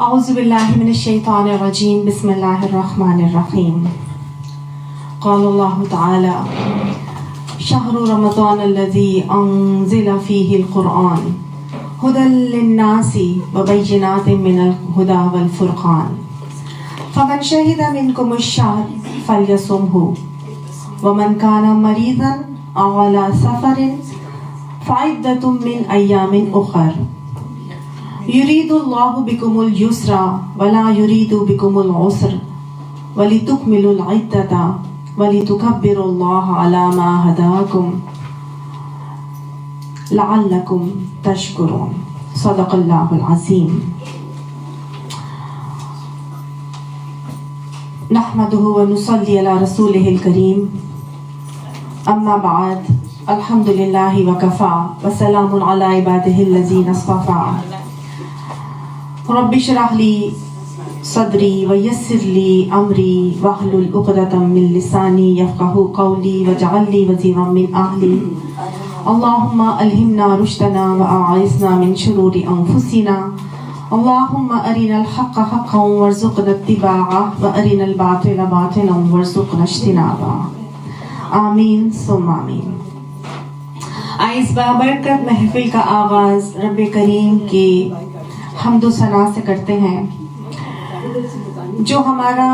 اعوذ باللہ من الشیطان الرجیم بسم اللہ الرحمن الرحیم قال اللہ تعالی شہر رمضان الذی انزل فیہ القرآن ہدی للناس وبینات من الہدی والفرقان فمن شہد منکم الشہر فلیصمہ ومن کان مریضا او علی سفر فعدۃ من ایام اخر یرید اللہ بکم الیسر ولا یرید بکم العسر ولتکملوا العدۃ ولتکبروا اللہ علی ما ہداکم لعلکم تشکرون صدق اللہ العظیم. نحمدہ ونصلی علی رسولہ الکریم. اما بعد الحمد للہ وکفا وسلام علی عبادہ الذین اصطفى. رب اشرح لی صدری ویسر لی امری واحلل عقدۃ من لسانی یفقہوا قولی واجعل لی وزیرا من اہلی. اللہم الہمنا رشدنا واعصمنا من شرور انفسنا. اللہم ارنا الحق حقا وارزقنا اتباعہ وارنا الباطل باطلا وارزقنا اجتنابہ. آمین ثم آمین. آئیس بابرکت محفل کا آغاز رب کریم کی حمد و ثنا سے کرتے ہیں جو ہمارا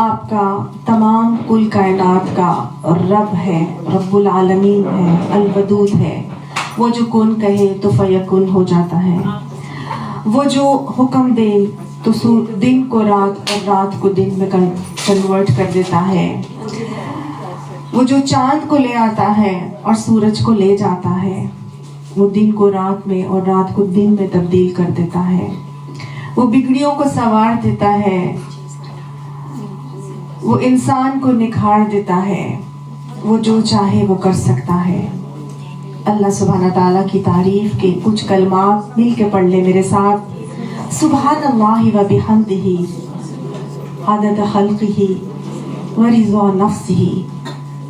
آپ کا تمام کل کائنات کا رب ہے، رب العالمین ہے، الودود ہے. وہ جو کن کہے تو فیکن ہو جاتا ہے. وہ جو حکم دے تو دن کو رات اور رات کو دن میں کنورٹ کر دیتا ہے. وہ جو چاند کو لے آتا ہے اور سورج کو لے جاتا ہے. وہ دن کو رات میں اور رات کو دن میں تبدیل کر دیتا ہے. وہ بگڑیوں کو سنوار دیتا ہے. وہ انسان کو نکھار دیتا ہے. وہ جو چاہے وہ کر سکتا ہے. اللہ سبحانہ تعالیٰ کی تعریف کے کچھ کلمات مل کے پڑھ لے میرے ساتھ. سبحان اللہ و بحمدہ عدد خلقہ ورضا نفسہ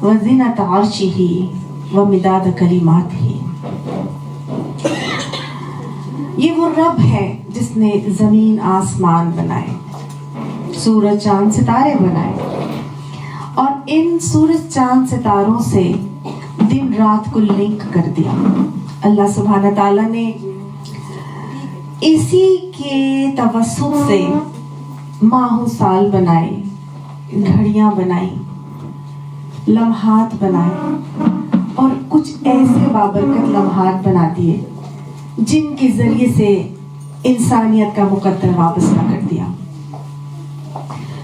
وزنۃ عرشہ ومداد کلماتہ. یہ وہ رب ہے جس نے زمین آسمان بنائے، سورج چاند ستارے بنائے، اور ان سورج چاند ستاروں سے دن رات کو لنک کر دیا. اللہ سبحانہ تعالیٰ نے اسی کے توسط سے ماہ و سال بنائے، گھڑیاں بنائی، لمحات بنائے، اور کچھ ایسے بابرکت لمحات بنا دیے جن کے ذریعے سے انسانیت کا مقدر وابستہ کر دیا.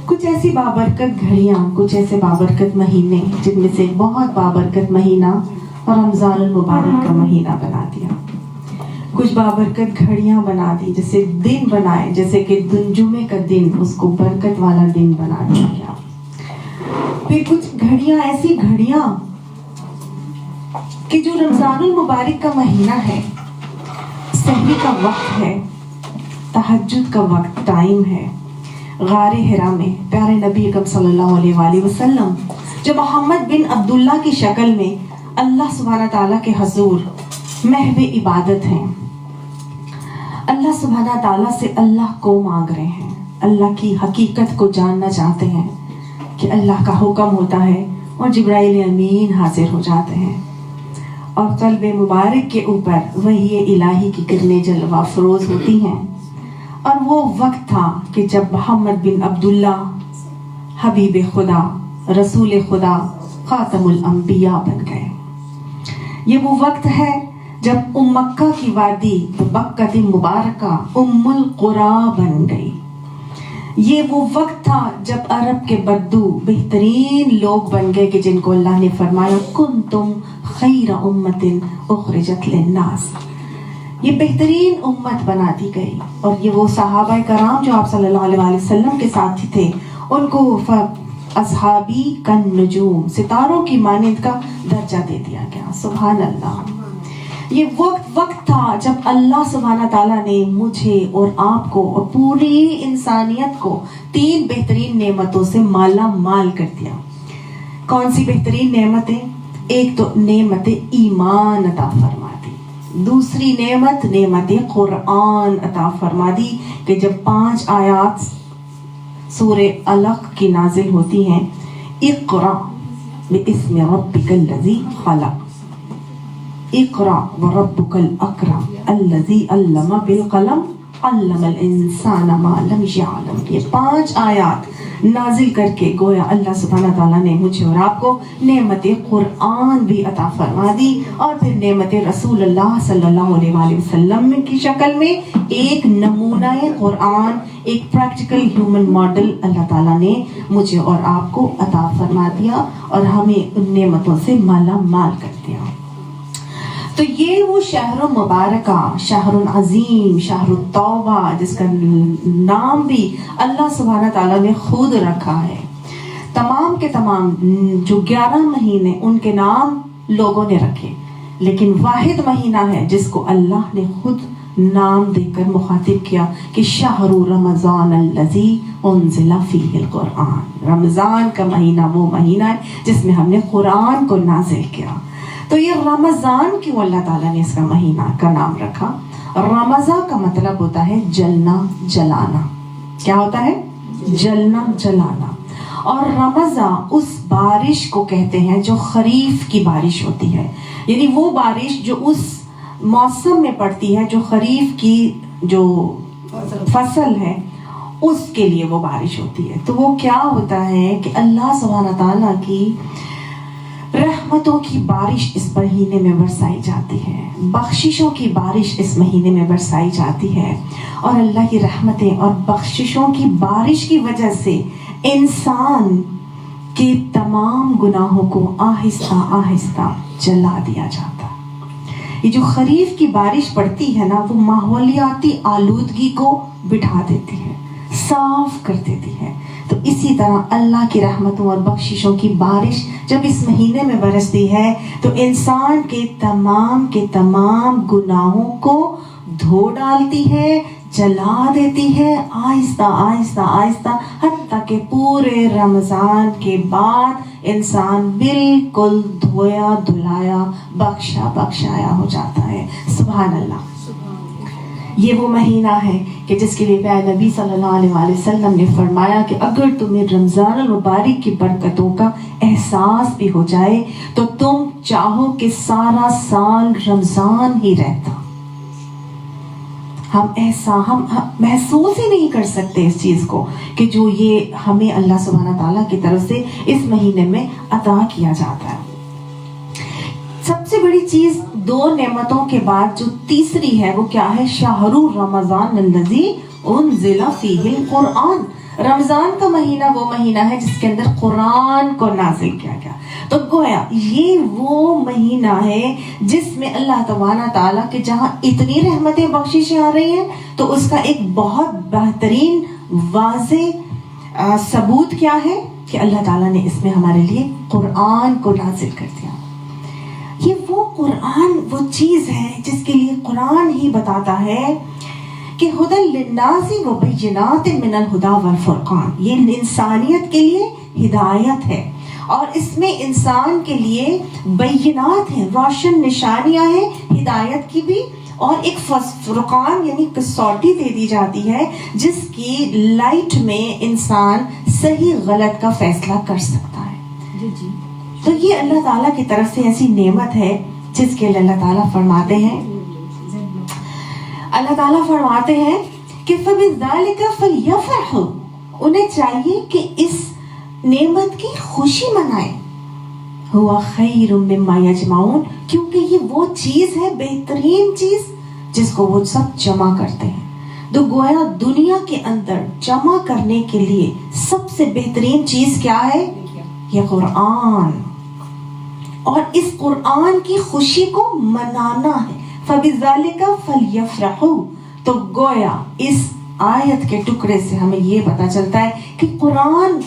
کچھ ایسی بابرکت گھڑیاں، کچھ ایسے بابرکت مہینے جن میں سے بہت بابرکت مہینہ رمضان المبارک کا مہینہ بنا دیا. کچھ بابرکت گھڑیاں بنا دی، جیسے دن بنائے، جیسے کہ جمعے کا دن اس کو برکت والا دن بنا دیا گیا. پھر کچھ گھڑیاں ایسی گھڑیاں کہ جو رمضان المبارک کا مہینہ ہے، سحری کا وقت ہے، تہجد کا وقت، ٹائم ہے. غار حرا میں پیارے نبی اکرم صلی اللہ علیہ وآلہ وسلم جو محمد بن عبداللہ کی شکل میں اللہ سبحانہ تعالیٰ کے حضور محو عبادت ہیں. اللہ سبحانہ تعالیٰ سے اللہ کو مانگ رہے ہیں، اللہ کی حقیقت کو جاننا چاہتے ہیں کہ اللہ کا حکم ہوتا ہے اور جبرائیل امین حاضر ہو جاتے ہیں اور قلب مبارک کے اوپر وحی الہی کی کرنیں جلوہ افروز ہوتی ہیں. اور وہ وقت تھا کہ جب محمد بن عبداللہ حبیب خدا، رسول خدا، خاتم الانبیاء بن گئے. یہ وہ وقت ہے جب مکہ کی وادی بکۃ مبارکہ ام القریٰ بن گئی. یہ وہ وقت تھا جب عرب کے بدو بہترین لوگ بن گئے کہ جن کو اللہ نے فرمایا کنتم خیر امت اخرجت للناس. یہ بہترین امت بنا دی گئی. اور یہ وہ صحابہ کرام جو آپ صلی اللہ علیہ وآلہ وسلم کے ساتھی تھے، ان کو اصحابی کن نجوم، ستاروں کی مانند کا درجہ دے دیا گیا. سبحان اللہ. یہ وقت تھا جب اللہ سبحانہ تعالیٰ نے مجھے اور آپ کو اور پوری انسانیت کو 3 بہترین نعمتوں سے مالا مال کر دیا. کون سی بہترین نعمتیں؟ ایک تو نعمت ایمان عطا فرما دی. دوسری نعمت نعمت قرآن عطا فرما دی کہ جب 5 آیات سورہ علق کی نازل ہوتی ہیں، اقرا باسم ربک الذی خلق، اقرا وربک الاکرم الذی علم بالقلم علم الانسان ما لم یعلم. یہ 5 آیات نازل کر کے گویا اللہ سبحانہ تعالیٰ نے مجھے اور آپ کو نعمت قرآن بھی عطا فرما دی، اور پھر نعمت رسول اللہ صلی اللہ علیہ وآلہ وسلم کی شکل میں ایک نمونہ قرآن، ایک پریکٹیکل ہیومن ماڈل اللہ تعالیٰ نے مجھے اور آپ کو عطا فرما دیا اور ہمیں ان نعمتوں سے مالا مال کر دیا. تو یہ وہ شہر مبارکہ، شہر عظیم، شہر التوبہ، جس کا نام بھی اللہ سبحانہ تعالیٰ نے خود رکھا ہے. تمام کے تمام جو 11 مہینے ان کے نام لوگوں نے رکھے، لیکن واحد مہینہ ہے جس کو اللہ نے خود نام دے کر مخاطب کیا کہ شہر رمضان الذی انزل فیہ القرآن. رمضان کا مہینہ وہ مہینہ ہے جس میں ہم نے قرآن کو نازل کیا. تو یہ رمضان کیوں اللہ تعالیٰ نے اس کا مہینہ کا نام رکھا؟ رمضان کا مطلب ہوتا ہے جلنا جلانا. کیا ہوتا ہے؟ جلنا جلانا. اور رمضان اس بارش کو کہتے ہیں جو خریف کی بارش ہوتی ہے، یعنی وہ بارش جو اس موسم میں پڑتی ہے جو خریف کی جو فصل ہے اس کے لیے وہ بارش ہوتی ہے. تو وہ کیا ہوتا ہے کہ اللہ سبحانہ تعالیٰ کی رحمتوں کی بارش اس مہینے میں برسائی جاتی ہے، بخششوں کی بارش اس مہینے میں برسائی جاتی ہے، اور اللہ کی رحمتیں اور بخششوں کی بارش کی وجہ سے انسان کے تمام گناہوں کو آہستہ آہستہ جلا دیا جاتا ہے. یہ جو خریف کی بارش پڑتی ہے نا، وہ ماحولیاتی آلودگی کو بٹھا دیتی ہے، صاف کر دیتی ہے. تو اسی طرح اللہ کی رحمتوں اور بخششوں کی بارش جب اس مہینے میں برستی ہے تو انسان کے تمام گناہوں کو دھو ڈالتی ہے، جلا دیتی ہے، آہستہ آہستہ آہستہ، حتیٰ کہ پورے رمضان کے بعد انسان بالکل دھویا دھلایا بخشا بخشایا ہو جاتا ہے. سبحان اللہ. یہ وہ مہینہ ہے کہ جس کے لیے پیارے نبی صلی اللہ علیہ وآلہ وسلم نے فرمایا کہ اگر تمہیں رمضان المبارک کی برکتوں کا احساس بھی ہو جائے تو تم چاہو کہ سارا سال رمضان ہی رہتا. ہم محسوس ہی نہیں کر سکتے اس چیز کو کہ جو یہ ہمیں اللہ سبحانہ تعالیٰ کی طرف سے اس مہینے میں عطا کیا جاتا ہے. سب سے بڑی چیز 2 نعمتوں کے بعد جو تیسری ہے وہ کیا ہے؟ شہر رمضان الذی انزل فیہ القرآن. رمضان کا مہینہ وہ مہینہ ہے جس کے اندر قرآن کو نازل کیا گیا. تو گویا یہ وہ مہینہ ہے جس میں اللہ تبارک تعالیٰ کے جہاں اتنی رحمتیں بخششیں آ رہی ہیں تو اس کا ایک بہت بہترین واضح ثبوت کیا ہے کہ اللہ تعالیٰ نے اس میں ہمارے لیے قرآن کو نازل کر دیا. یہ وہ قرآن وہ چیز ہے جس کے لیے قرآن ہی بتاتا ہے کہ ہدی للناس وبینات من الہدی والفرقان. یہ انسانیت کے لیے ہدایت ہے اور اس میں انسان کے لیے بینات ہیں، روشن نشانیاں ہیں ہدایت کی بھی، اور ایک فرقان یعنی کسوٹی دے دی جاتی ہے جس کی لائٹ میں انسان صحیح غلط کا فیصلہ کر سکتا ہے. جی. تو یہ اللہ تعالیٰ کی طرف سے ایسی نعمت ہے جس کے لیے اللہ تعالیٰ فرماتے ہیں کہ فَبِذَلِكَ فَلْيَفْرَحُوا. انہیں چاہیے کہ اس نعمت کی خوشی منائیں. ہوا خیر مما یجمعون، کیونکہ یہ وہ چیز ہے، بہترین چیز جس کو وہ سب جمع کرتے ہیں. تو گویا دنیا کے اندر جمع کرنے کے لیے سب سے بہترین چیز کیا ہے؟ یہ قرآن، اور اس قرآن کی خوشی کو منانا ہے. فَبِذَلِكَ فَلْيَفْرَحُوا. تو گویا اس آیت کے ٹکڑے سے ہمیں یہ پتہ چلتا ہے کہ قرآن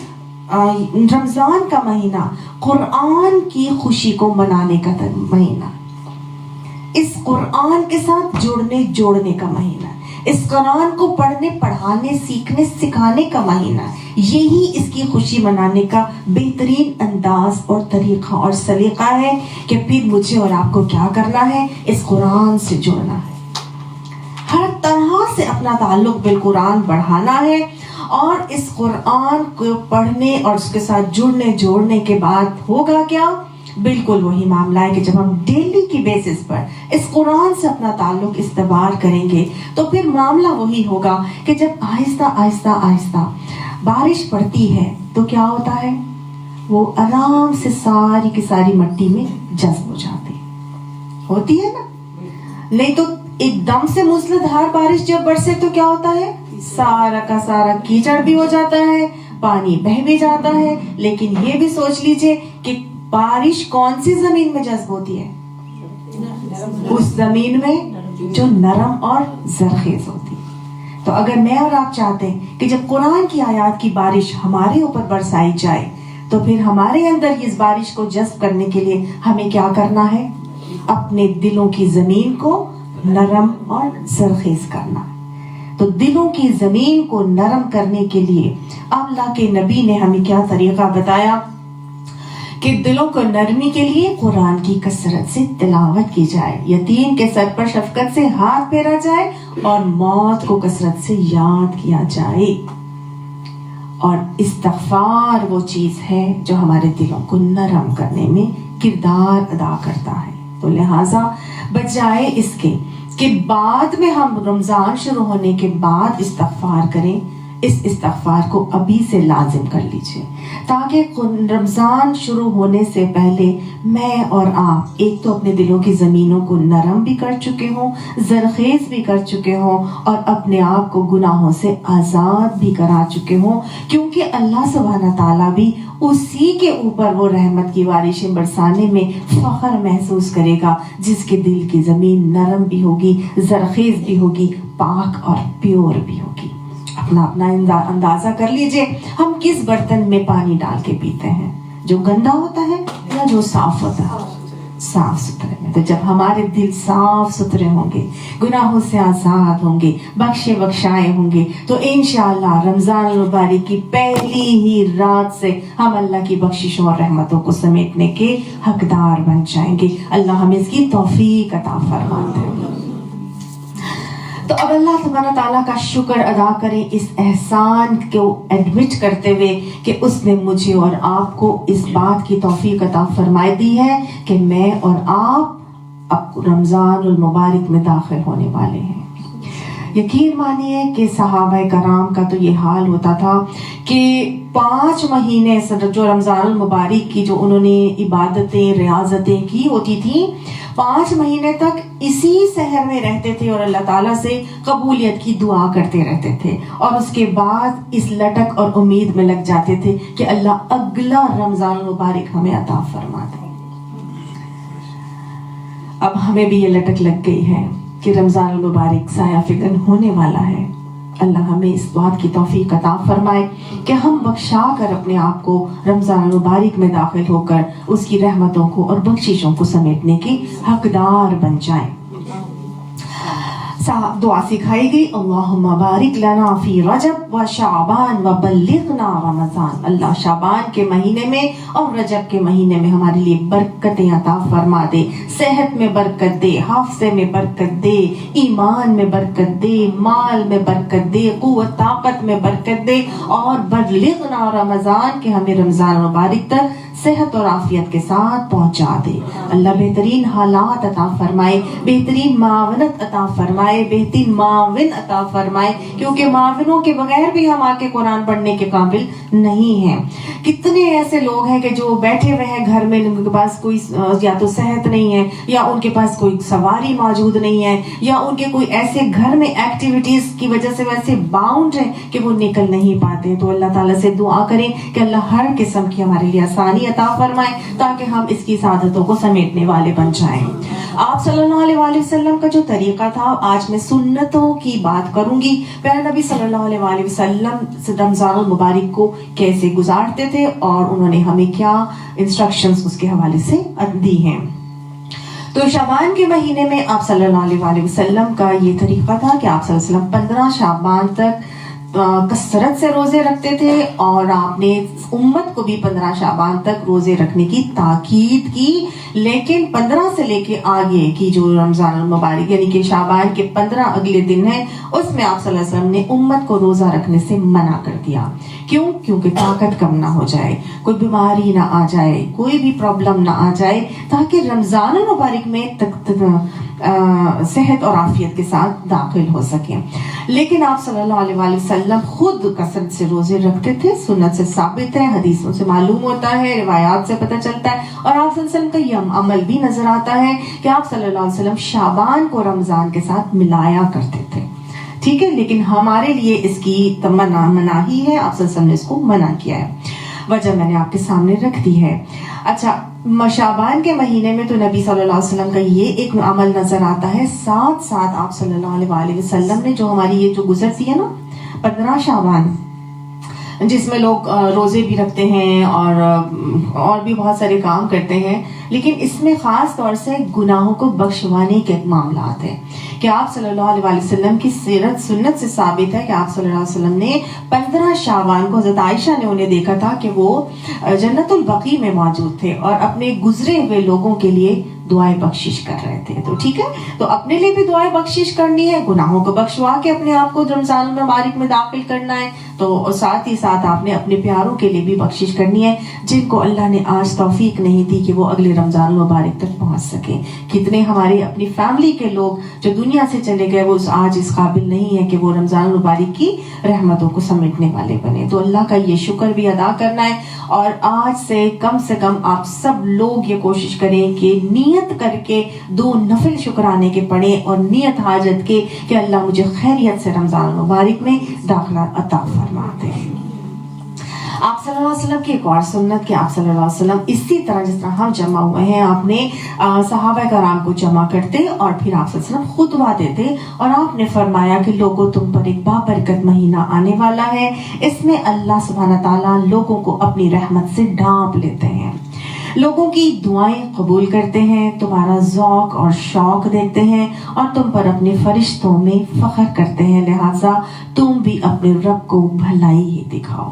رمضان کا مہینہ قرآن کی خوشی کو منانے کا مہینہ، اس قرآن کے ساتھ جوڑنے کا مہینہ. اس قرآن کو پڑھنے پڑھانے سیکھنے سکھانے کا مہینہ ہے. یہی اس کی خوشی منانے کا بہترین انداز اور طریقہ اور سلیقہ ہے کہ پھر مجھے اور آپ کو کیا کرنا ہے؟ اس قرآن سے جڑنا ہے. ہر طرح سے اپنا تعلق بالقرآن بڑھانا ہے. اور اس قرآن کو پڑھنے اور اس کے ساتھ جوڑنے کے بعد ہوگا کیا؟ بالکل وہی معاملہ ہے کہ جب ہم ڈیلی کی بیسس پر اس قرآن سے اپنا تعلق استوار کریں گے تو پھر معاملہ وہی ہوگا کہ جب آہستہ آہستہ آہستہ بارش پڑتی ہے تو کیا ہوتا ہے؟ وہ آرام سے ساری کی ساری مٹی میں جذب ہو جاتی ہوتی ہے نا. نہیں تو ایک دم سے موسلادھار بارش جب برسے تو کیا ہوتا ہے؟ سارا کا سارا کیچڑ بھی ہو جاتا ہے، پانی بہہ بھی جاتا ہے. لیکن یہ بھی سوچ لیجئے کہ بارش کون سی زمین میں جذب ہوتی ہے؟ اس زمین میں جو نرم اور زرخیز ہوتی. تو اگر میں اور آپ چاہتے ہیں کہ جب قرآن کی آیات کی بارش ہمارے اوپر برسائی جائے تو پھر ہمارے اندر اس بارش کو جذب کرنے کے لیے ہمیں کیا کرنا ہے؟ اپنے دلوں کی زمین کو نرم اور زرخیز کرنا. تو دلوں کی زمین کو نرم کرنے کے لیے اللہ کے نبی نے ہمیں کیا طریقہ بتایا کہ دلوں کو نرمی کے لیے قرآن کی کثرت سے تلاوت کی جائے، یتیم کے سر پر شفقت سے ہاتھ پھیرا جائے اور موت کو کثرت سے یاد کیا جائے. اور استغفار وہ چیز ہے جو ہمارے دلوں کو نرم کرنے میں کردار ادا کرتا ہے. تو لہٰذا بجائے اس کے کہ بعد میں ہم رمضان شروع ہونے کے بعد استغفار کریں، اس استغفار کو ابھی سے لازم کر لیجئے تاکہ رمضان شروع ہونے سے پہلے میں اور آپ ایک تو اپنے دلوں کی زمینوں کو نرم بھی کر چکے ہوں، زرخیز بھی کر چکے ہوں اور اپنے آپ کو گناہوں سے آزاد بھی کرا چکے ہوں. کیونکہ اللہ سبحانہ تعالیٰ بھی اسی کے اوپر وہ رحمت کی بارشیں برسانے میں فخر محسوس کرے گا جس کے دل کی زمین نرم بھی ہوگی، زرخیز بھی ہوگی، پاک اور پیور بھی ہوگی. اپنا اندازہ کر لیجئے ہم کس برتن میں پانی ڈال کے پیتے ہیں، جو گندا ہوتا ہے یا جو صاف ہوتا ہے؟ صاف ستھرے میں. تو جب ہمارے دل صاف ستھرے ہوں گے، گناہوں سے آزاد ہوں گے، بخشے بخشائے ہوں گے تو انشاءاللہ رمضان المبارک کی پہلی ہی رات سے ہم اللہ کی بخششوں اور رحمتوں کو سمیٹنے کے حقدار بن جائیں گے. اللہ ہمیں اس کی توفیق عطا فرمائے. تو اب اللہ تبارک تعالیٰ کا شکر ادا کریں اس احسان کو ایڈمٹ کرتے ہوئے کہ اس نے مجھے اور آپ کو اس بات کی توفیق عطا فرمائی دی ہے کہ میں اور آپ اب رمضان المبارک میں داخل ہونے والے ہیں. یقین مانیے کہ صحابہ کرام کا تو یہ حال ہوتا تھا کہ 5 مہینے جو رمضان المبارک کی جو انہوں نے عبادتیں ریاضتیں کی ہوتی تھیں، 5 مہینے تک اسی سحر میں رہتے تھے اور اللہ تعالیٰ سے قبولیت کی دعا کرتے رہتے تھے اور اس کے بعد اس لٹک اور امید میں لگ جاتے تھے کہ اللہ اگلا رمضان المبارک ہمیں عطا فرما دے. اب ہمیں بھی یہ لٹک لگ گئی ہے کہ رمضان المبارک سایہ فگن ہونے والا ہے. اللہ ہمیں اس بات کی توفیق عطا فرمائے کہ ہم بخشا کر اپنے آپ کو رمضان المبارک میں داخل ہو کر اس کی رحمتوں کو اور بخششوں کو سمیٹنے کے حقدار بن جائیں. دعا سکھائی گئی، اللہم بارک لنا فی رجب و شعبان و بلغنا رمضان. اللہ شعبان کے مہینے میں اور رجب کے مہینے میں ہمارے لیے برکتیں عطا فرما دے، صحت میں برکت دے، حافظے میں برکت دے، ایمان میں برکت دے، مال میں برکت دے، قوت طاقت میں برکت دے اور بلغنا رمضان کہ ہمیں رمضان مبارک تک صحت اور عافیت کے ساتھ پہنچا دے. اللہ بہترین حالات عطا فرمائے، بہترین معاونت عطا فرمائے، بہترین معاون عطا فرمائے، کیونکہ معاونوں کے بغیر بھی ہم آ کے قرآن پڑھنے کے قابل نہیں ہیں. کتنے ایسے لوگ ہیں کہ جو بیٹھے ہوئے ہیں گھر میں، ان کے پاس کوئی یا تو صحت نہیں ہے یا ان کے پاس کوئی سواری موجود نہیں ہے یا ان کے کوئی ایسے گھر میں ایکٹیویٹیز کی وجہ سے ویسے باؤنڈ ہیں کہ وہ نکل نہیں پاتے. تو اللہ تعالیٰ سے دعا کریں کہ اللہ ہر قسم کی ہمارے لیے آسانی عطا فرمائے تاکہ ہم اس کی سعادتوں کو سمیٹنے والے بن جائیں. آپ صلی اللہ علیہ وآلہ وسلم کا جو طریقہ تھا، آج میں سنتوں کی بات کروں گی. پیارے نبی صلی اللہ علیہ وآلہ وسلم رمضان المبارک کو کیسے گزارتے تھے اور انہوں نے ہمیں کیا انسٹرکشنز اس کے حوالے سے دی ہیں. تو شعبان کے مہینے میں آپ صلی اللہ علیہ وسلم کا یہ طریقہ تھا کہ آپ صلی اللہ علیہ وسلم 15 شعبان تک کثرت سے روزے رکھتے تھے، اور آپ نے امت کو بھی 15 شعبان تک روزے رکھنے کی تاکید کی. لیکن 15 سے لے کے آگے کی جو رمضان المبارک یعنی کہ شعبان کے 15 اگلے دن ہیں، اس میں آپ صلی اللہ علیہ وسلم نے امت کو روزہ رکھنے سے منع کر دیا. کیوں؟ کیونکہ طاقت کم نہ ہو جائے، کوئی بیماری نہ آ جائے، کوئی بھی پرابلم نہ آ جائے، تاکہ رمضان المبارک میں صحت اور عافیت کے ساتھ داخل ہو سکیں. لیکن آپ صلی اللہ علیہ وسلم خود کثرت سے روزے رکھتے تھے، سنت سے ثابت ہے، حدیثوں سے معلوم ہوتا ہے، روایات سے پتہ چلتا ہے، اور آپ صلی اللہ علیہ وسلم کا یہ عمل بھی نظر آتا ہے کہ آپ صلی اللہ علیہ وسلم شعبان کو رمضان کے ساتھ ملایا کرتے تھے. ٹھیک ہے، لیکن ہمارے لیے اس کی مناہی ہے، آپ صلی اللہ علیہ وسلم نے اس کو منع کیا ہے. وجہ میں نے آپ کے سامنے رکھ دی ہے. اچھا، شعبان کے مہینے میں تو نبی صلی اللہ علیہ وسلم کا یہ ایک عمل نظر آتا ہے. ساتھ ساتھ آپ صلی اللہ علیہ وسلم نے جو ہماری یہ جو گزرتی ہے نا 15 شعبان، جس میں لوگ روزے بھی رکھتے ہیں اور بھی بہت سارے کام کرتے ہیں، لیکن اس میں خاص طور سے گناہوں کو بخشوانے کے معاملات ہیں کہ آپ صلی اللہ علیہ وسلم کی سیرت سنت سے ثابت ہے کہ آپ صلی اللہ علیہ وسلم نے 15 شعبان کو حضرت عائشہ نے انہیں دیکھا تھا کہ وہ جنت البقیع میں موجود تھے اور اپنے گزرے ہوئے لوگوں کے لیے دعائیں بخشش کر رہے تھے. تو ٹھیک ہے، تو اپنے لیے بھی دعائیں بخشش کرنی ہے، گناہوں کو بخشوا کے اپنے آپ کو رمضان المبارک میں داخل کرنا ہے، تو ساتھ ہی ساتھ آپ نے اپنے پیاروں کے لیے بھی بخشش کرنی ہے جن کو اللہ نے آج توفیق نہیں دی کہ وہ اگلے رمضان المبارک تک پہنچ سکیں. کتنے ہمارے اپنی فیملی کے لوگ جو دنیا سے چلے گئے، وہ آج اس قابل نہیں ہے کہ وہ رمضان المبارک کی رحمتوں کو سمیٹنے والے بنے. تو اللہ کا یہ شکر بھی ادا کرنا ہے، اور آج سے کم آپ سب لوگ یہ کوشش کریں کہ نیت کر کے 2 نفل شکرانے کے پڑھیں اور نیت حاجت کے کہ اللہ مجھے خیریت سے رمضان المبارک میں داخلہ عطا فرما دے. آپ صلی اللہ علیہ وسلم کی ایک اور سنت کہ آپ صلی اللہ علیہ وسلم اسی طرح جس طرح ہم جمع ہوئے ہیں، آپ نے صحابہ کرام کو جمع کرتے اور پھر آپ صلی اللہ علیہ وسلم خطبہ دیتے، اور آپ نے فرمایا کہ لوگوں تم پر ایک بابرکت مہینہ آنے والا ہے، اس میں اللہ سبحانہ تعالیٰ لوگوں کو اپنی رحمت سے ڈھانپ لیتے ہیں، لوگوں کی دعائیں قبول کرتے ہیں، تمہارا ذوق اور شوق دیکھتے ہیں، اور تم پر اپنے فرشتوں میں فخر کرتے ہیں، لہٰذا تم بھی اپنے رب کو بھلائی ہی دکھاؤ.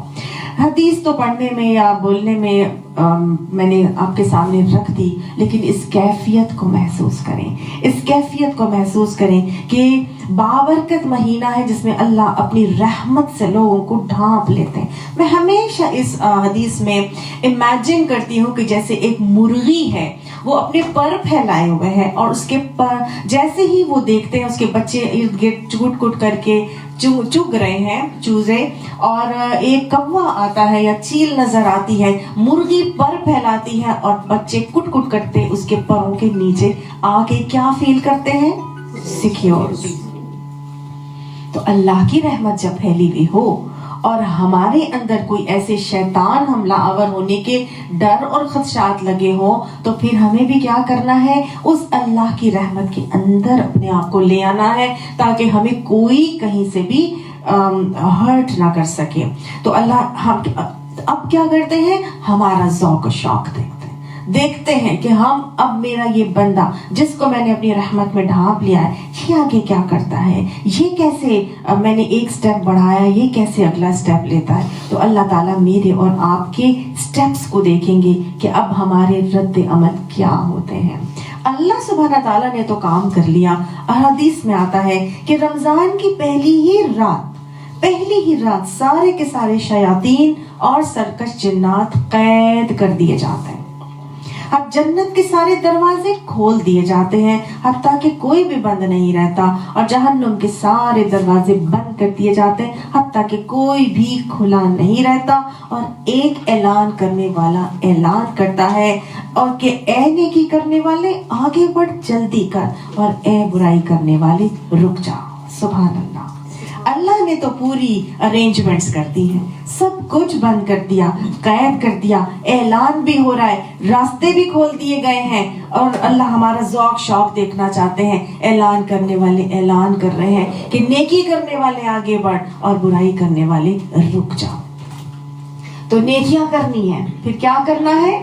حدیث تو پڑھنے میں یا بولنے میں میں نے آپ کے سامنے رکھ دی، لیکن اس کیفیت کو محسوس کریں، اس کیفیت کو محسوس کریں کہ بابرکت مہینہ ہے جس میں اللہ اپنی رحمت سے لوگوں کو ڈھانپ لیتے ہیں. میں ہمیشہ اس حدیث میں امیجن کرتی ہوں کہ جیسے ایک مرغی ہے، وہ اپنے پر پھیلائے ہوئے ہیں، اور اس کے پر جیسے ہی وہ دیکھتے ہیں اس کے بچے ارد گرد چٹ کٹ کر کے چگ رہے ہیں چوزے، اور ایک کوا آتا ہے یا چیل نظر آتی ہے، مرغی پر پھیلاتی ہے اور بچے کٹ کٹ کرتے اس کے پروں کے نیچے آگے کیا فیل کرتے ہیں؟ سیکیور. تو اللہ کی رحمت جب پھیلی ہوئی ہو اور ہمارے اندر کوئی ایسے شیطان حملہ آور ہونے کے ڈر اور خدشات لگے ہوں، تو پھر ہمیں بھی کیا کرنا ہے؟ اس اللہ کی رحمت کے اندر اپنے آپ کو لے آنا ہے تاکہ ہمیں کوئی کہیں سے بھی ہرٹ نہ کر سکے. تو اللہ ہم اب کیا کرتے ہیں؟ ہمارا ذوق و شوق دیکھتے ہیں کہ ہم اب میرا یہ بندہ جس کو میں نے اپنی رحمت میں ڈھانپ لیا ہے، یہ آگے کیا کرتا ہے، یہ کیسے میں نے ایک سٹیپ بڑھایا، یہ کیسے اگلا سٹیپ لیتا ہے. تو اللہ تعالیٰ میرے اور آپ کے سٹیپس کو دیکھیں گے کہ اب ہمارے رد عمل کیا ہوتے ہیں. اللہ سبحانہ تعالیٰ نے تو کام کر لیا. حدیث میں آتا ہے کہ رمضان کی پہلی ہی رات سارے کے سارے شیاطین اور سرکش جنات قید کر دیے جاتے ہیں. اب جنت کے سارے دروازے کھول دیے جاتے ہیں، حتیٰ کہ کوئی بھی بند نہیں رہتا، اور جہنم کے سارے دروازے بند کر دیے جاتے ہیں، حتیٰ کہ کوئی بھی کھلا نہیں رہتا. اور ایک اعلان کرنے والا اعلان کرتا ہے اور کہ اے نیکی کرنے والے آگے بڑھ جلدی کر، اور اے برائی کرنے والے رک جا. سبحان اللہ. اللہ نے تو پوری ارینجمنٹس کر دی ہیں، سب کچھ بند کر دیا، قید کر دیا، اعلان بھی ہو رہا ہے، راستے بھی کھول دیے گئے ہیں، اور اللہ ہمارا ذوق شوق دیکھنا چاہتے ہیں. اعلان کرنے والے اعلان کر رہے ہیں کہ نیکی کرنے والے آگے بڑھ اور برائی کرنے والے رک جاؤ. تو نیکیاں کرنی ہے، پھر کیا کرنا ہے؟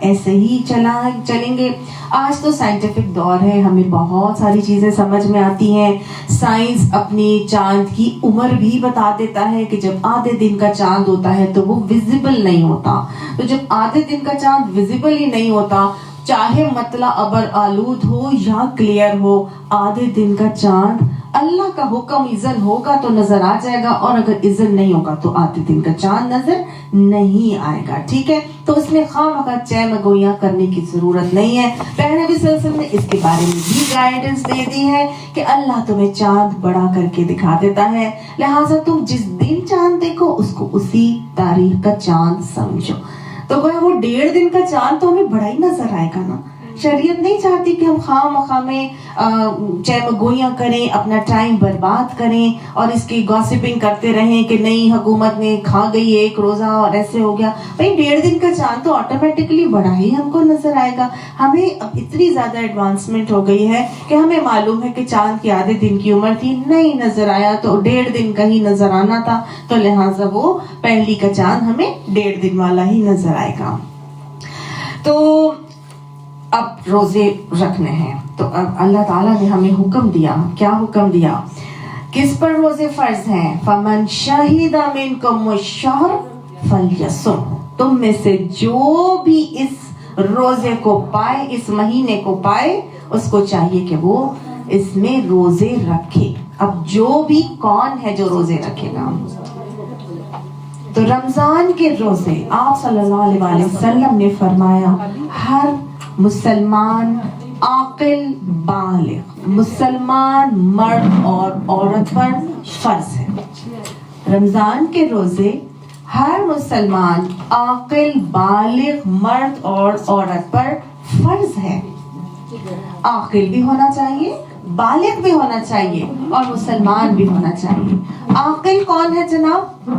ایسے ہی چلیں گے. آج تو سائنٹیفک دور ہے, ہمیں بہت ساری چیزیں سمجھ میں آتی ہیں. سائنس اپنی چاند کی عمر بھی بتا دیتا ہے کہ جب آدھے دن کا چاند ہوتا ہے تو وہ ویزیبل نہیں ہوتا. تو جب آدھے دن کا چاند ویزیبل ہی نہیں ہوتا, چاہے مطلع ابر آلود ہو یا کلیئر ہو, آدھے دن کا چاند اللہ کا حکم اذن ہوگا تو نظر آ جائے گا, اور اگر اذن نہیں ہوگا تو آدھے دن کا چاند نظر نہیں آئے گا. ٹھیک ہے, تو اس میں خواہ چہمگوئیاں کرنے کی ضرورت نہیں ہے. پیارے نبی صلی اللہ علیہ وسلم نے اس کے بارے میں بھی گائیڈنس دے دی ہے کہ اللہ تمہیں چاند بڑا کر کے دکھا دیتا ہے, لہٰذا تم جس دن چاند دیکھو اس کو اسی تاریخ کا چاند سمجھو. تو گویا وہ 1.5 دن کا چاند تو ہمیں بڑا ہی نظر آئے گا نا. شریعت نہیں چاہتی کہ ہم خواہ مخواہ میں چہمگوئیاں کریں, اپنا ٹائم برباد کریں اور اس کی گاسپنگ کرتے رہیں کہ نہیں حکومت نے کھا گئی ایک روزہ اور ایسے ہو گیا. بھائی 1.5 دن کا چاند تو آٹومیٹکلی بڑا ہی ہم کو نظر آئے گا. ہمیں اب اتنی زیادہ ایڈوانسمنٹ ہو گئی ہے کہ ہمیں معلوم ہے کہ چاند کی آدھے دن کی عمر تھی, نہیں نظر آیا تو 1.5 دن کا ہی نظر آنا تھا, تو لہٰذا وہ پہلی کا چاند ہمیں 1.5 دن والا ہی نظر آئے گا. تو اب روزے رکھنے ہیں, تو اب اللہ تعالیٰ نے ہمیں حکم دیا. کیا حکم دیا؟ کس پر روزے فرض ہیں؟ فَمَنْ شَهِدَ مِنْكُمُ الشَّهْرَ فَلْيَصُمْهُ, تم میں سے جو بھی اس روزے کو پائے, اس مہینے کو پائے, اس کو چاہیے کہ وہ اس میں روزے رکھے. اب جو بھی کون ہے جو روزے رکھے گا؟ تو رمضان کے روزے آپ صلی اللہ علیہ وسلم نے فرمایا ہر مسلمان عاقل بالغ مسلمان مرد اور عورت پر فرض ہے. رمضان کے روزے ہر مسلمان عاقل بالغ مرد اور عورت پر فرض ہے. عاقل بھی ہونا چاہیے, بالغ بھی ہونا چاہیے اور مسلمان بھی ہونا چاہیے. عاقل کون ہے جناب؟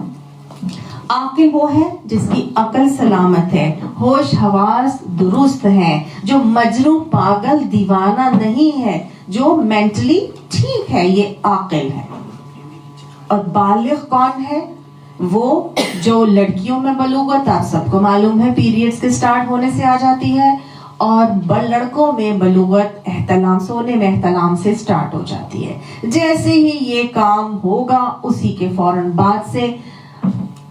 عاقل وہ ہے جس کی عقل سلامت ہے, ہوش حواس درست ہیں, جو مجنون پاگل دیوانہ نہیں ہے, جو مینٹلی ٹھیک ہے, یہ عاقل ہے. اور بالغ کون ہے؟ وہ جو لڑکیوں میں بلوغت آپ سب کو معلوم ہے پیریڈز کے سٹارٹ ہونے سے آ جاتی ہے, اور لڑکوں میں بلوغت احتلام سونے میں احتلام سے سٹارٹ ہو جاتی ہے. جیسے ہی یہ کام ہوگا اسی کے فوراً بعد سے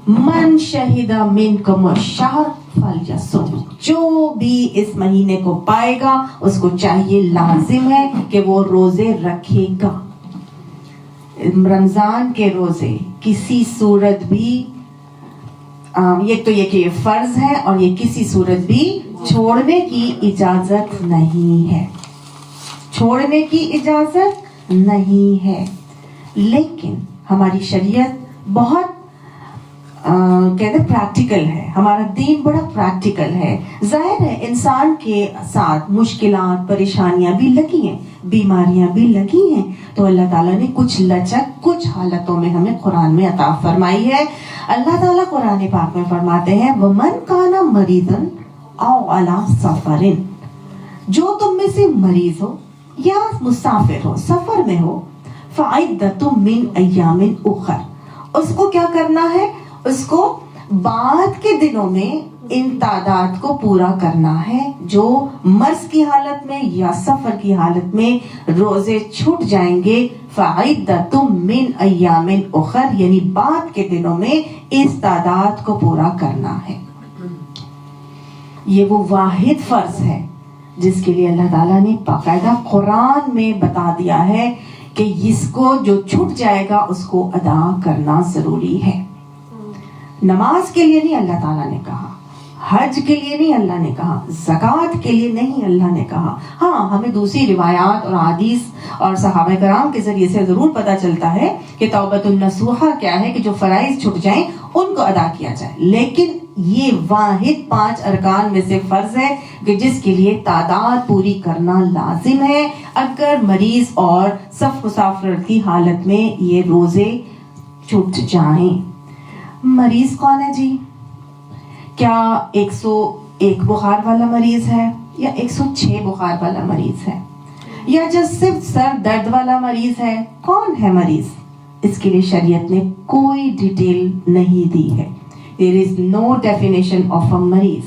من شہد منکم الشہر فلیصم, جو بھی اس مہینے کو پائے گا اس کو چاہیے, لازم ہے کہ وہ روزے رکھے گا. رمضان کے روزے کسی صورت بھی یہ تو یہ کہ یہ فرض ہے, اور یہ کسی صورت بھی چھوڑنے کی اجازت نہیں ہے, چھوڑنے کی اجازت نہیں ہے. لیکن ہماری شریعت بہت کہتے پریکٹیکل ہے, ہمارا دین بڑا پریکٹیکل ہے. ظاہر ہے انسان کے ساتھ مشکلات پریشانیاں بھی لگی ہیں, بیماریاں بھی لگی ہیں, تو اللہ تعالیٰ نے کچھ لچک کچھ حالتوں میں ہمیں قرآن میں عطا فرمائی ہے. اللہ تعالیٰ قرآن پاک میں فرماتے ہیں وَمَنْ كَانَ مَرِيضًا أَوْ عَلَى سَفَرٍ, جو تم میں سے مریض ہو یا مسافر ہو, سفر میں ہو, فَعِدَّةٌ مِّنْ أَيَّامٍ أُخَرَ, اس کو کیا کرنا ہے؟ اس کو بعد کے دنوں میں ان تعداد کو پورا کرنا ہے جو مرض کی حالت میں یا سفر کی حالت میں روزے چھوٹ جائیں گے. فَعِدَّةٌ مِّنْ أَيَّامٍ أُخَرَ, یعنی بعد کے دنوں میں اس تعداد کو پورا کرنا ہے. یہ وہ واحد فرض ہے جس کے لیے اللہ تعالیٰ نے باقاعدہ قرآن میں بتا دیا ہے کہ اس کو جو چھوٹ جائے گا اس کو ادا کرنا ضروری ہے. نماز کے لیے نہیں اللہ تعالیٰ نے کہا, حج کے لیے نہیں اللہ نے کہا, زکوٰۃ کے لیے نہیں اللہ نے کہا. ہاں ہمیں دوسری روایات اور حدیث اور صحابہ کرام کے ذریعے سے ضرور پتہ چلتا ہے کہ توبۃ النصوحہ کیا ہے, کہ جو فرائض چھٹ جائیں ان کو ادا کیا جائے. لیکن یہ واحد 5 ارکان میں سے فرض ہے کہ جس کے لیے تعداد پوری کرنا لازم ہے. اگر مریض اور مسافر کی حالت میں یہ روزے چھٹ جائیں. مریض کون ہے جی؟ کیا 101 بخار والا مریض ہے, یا 106 بخار والا مریض ہے, یا جو صرف سر درد والا مریض ہے؟ کون ہے مریض؟ اس کے لیے شریعت نے کوئی ڈیٹیل نہیں دی ہے. There is no definition of a مریض.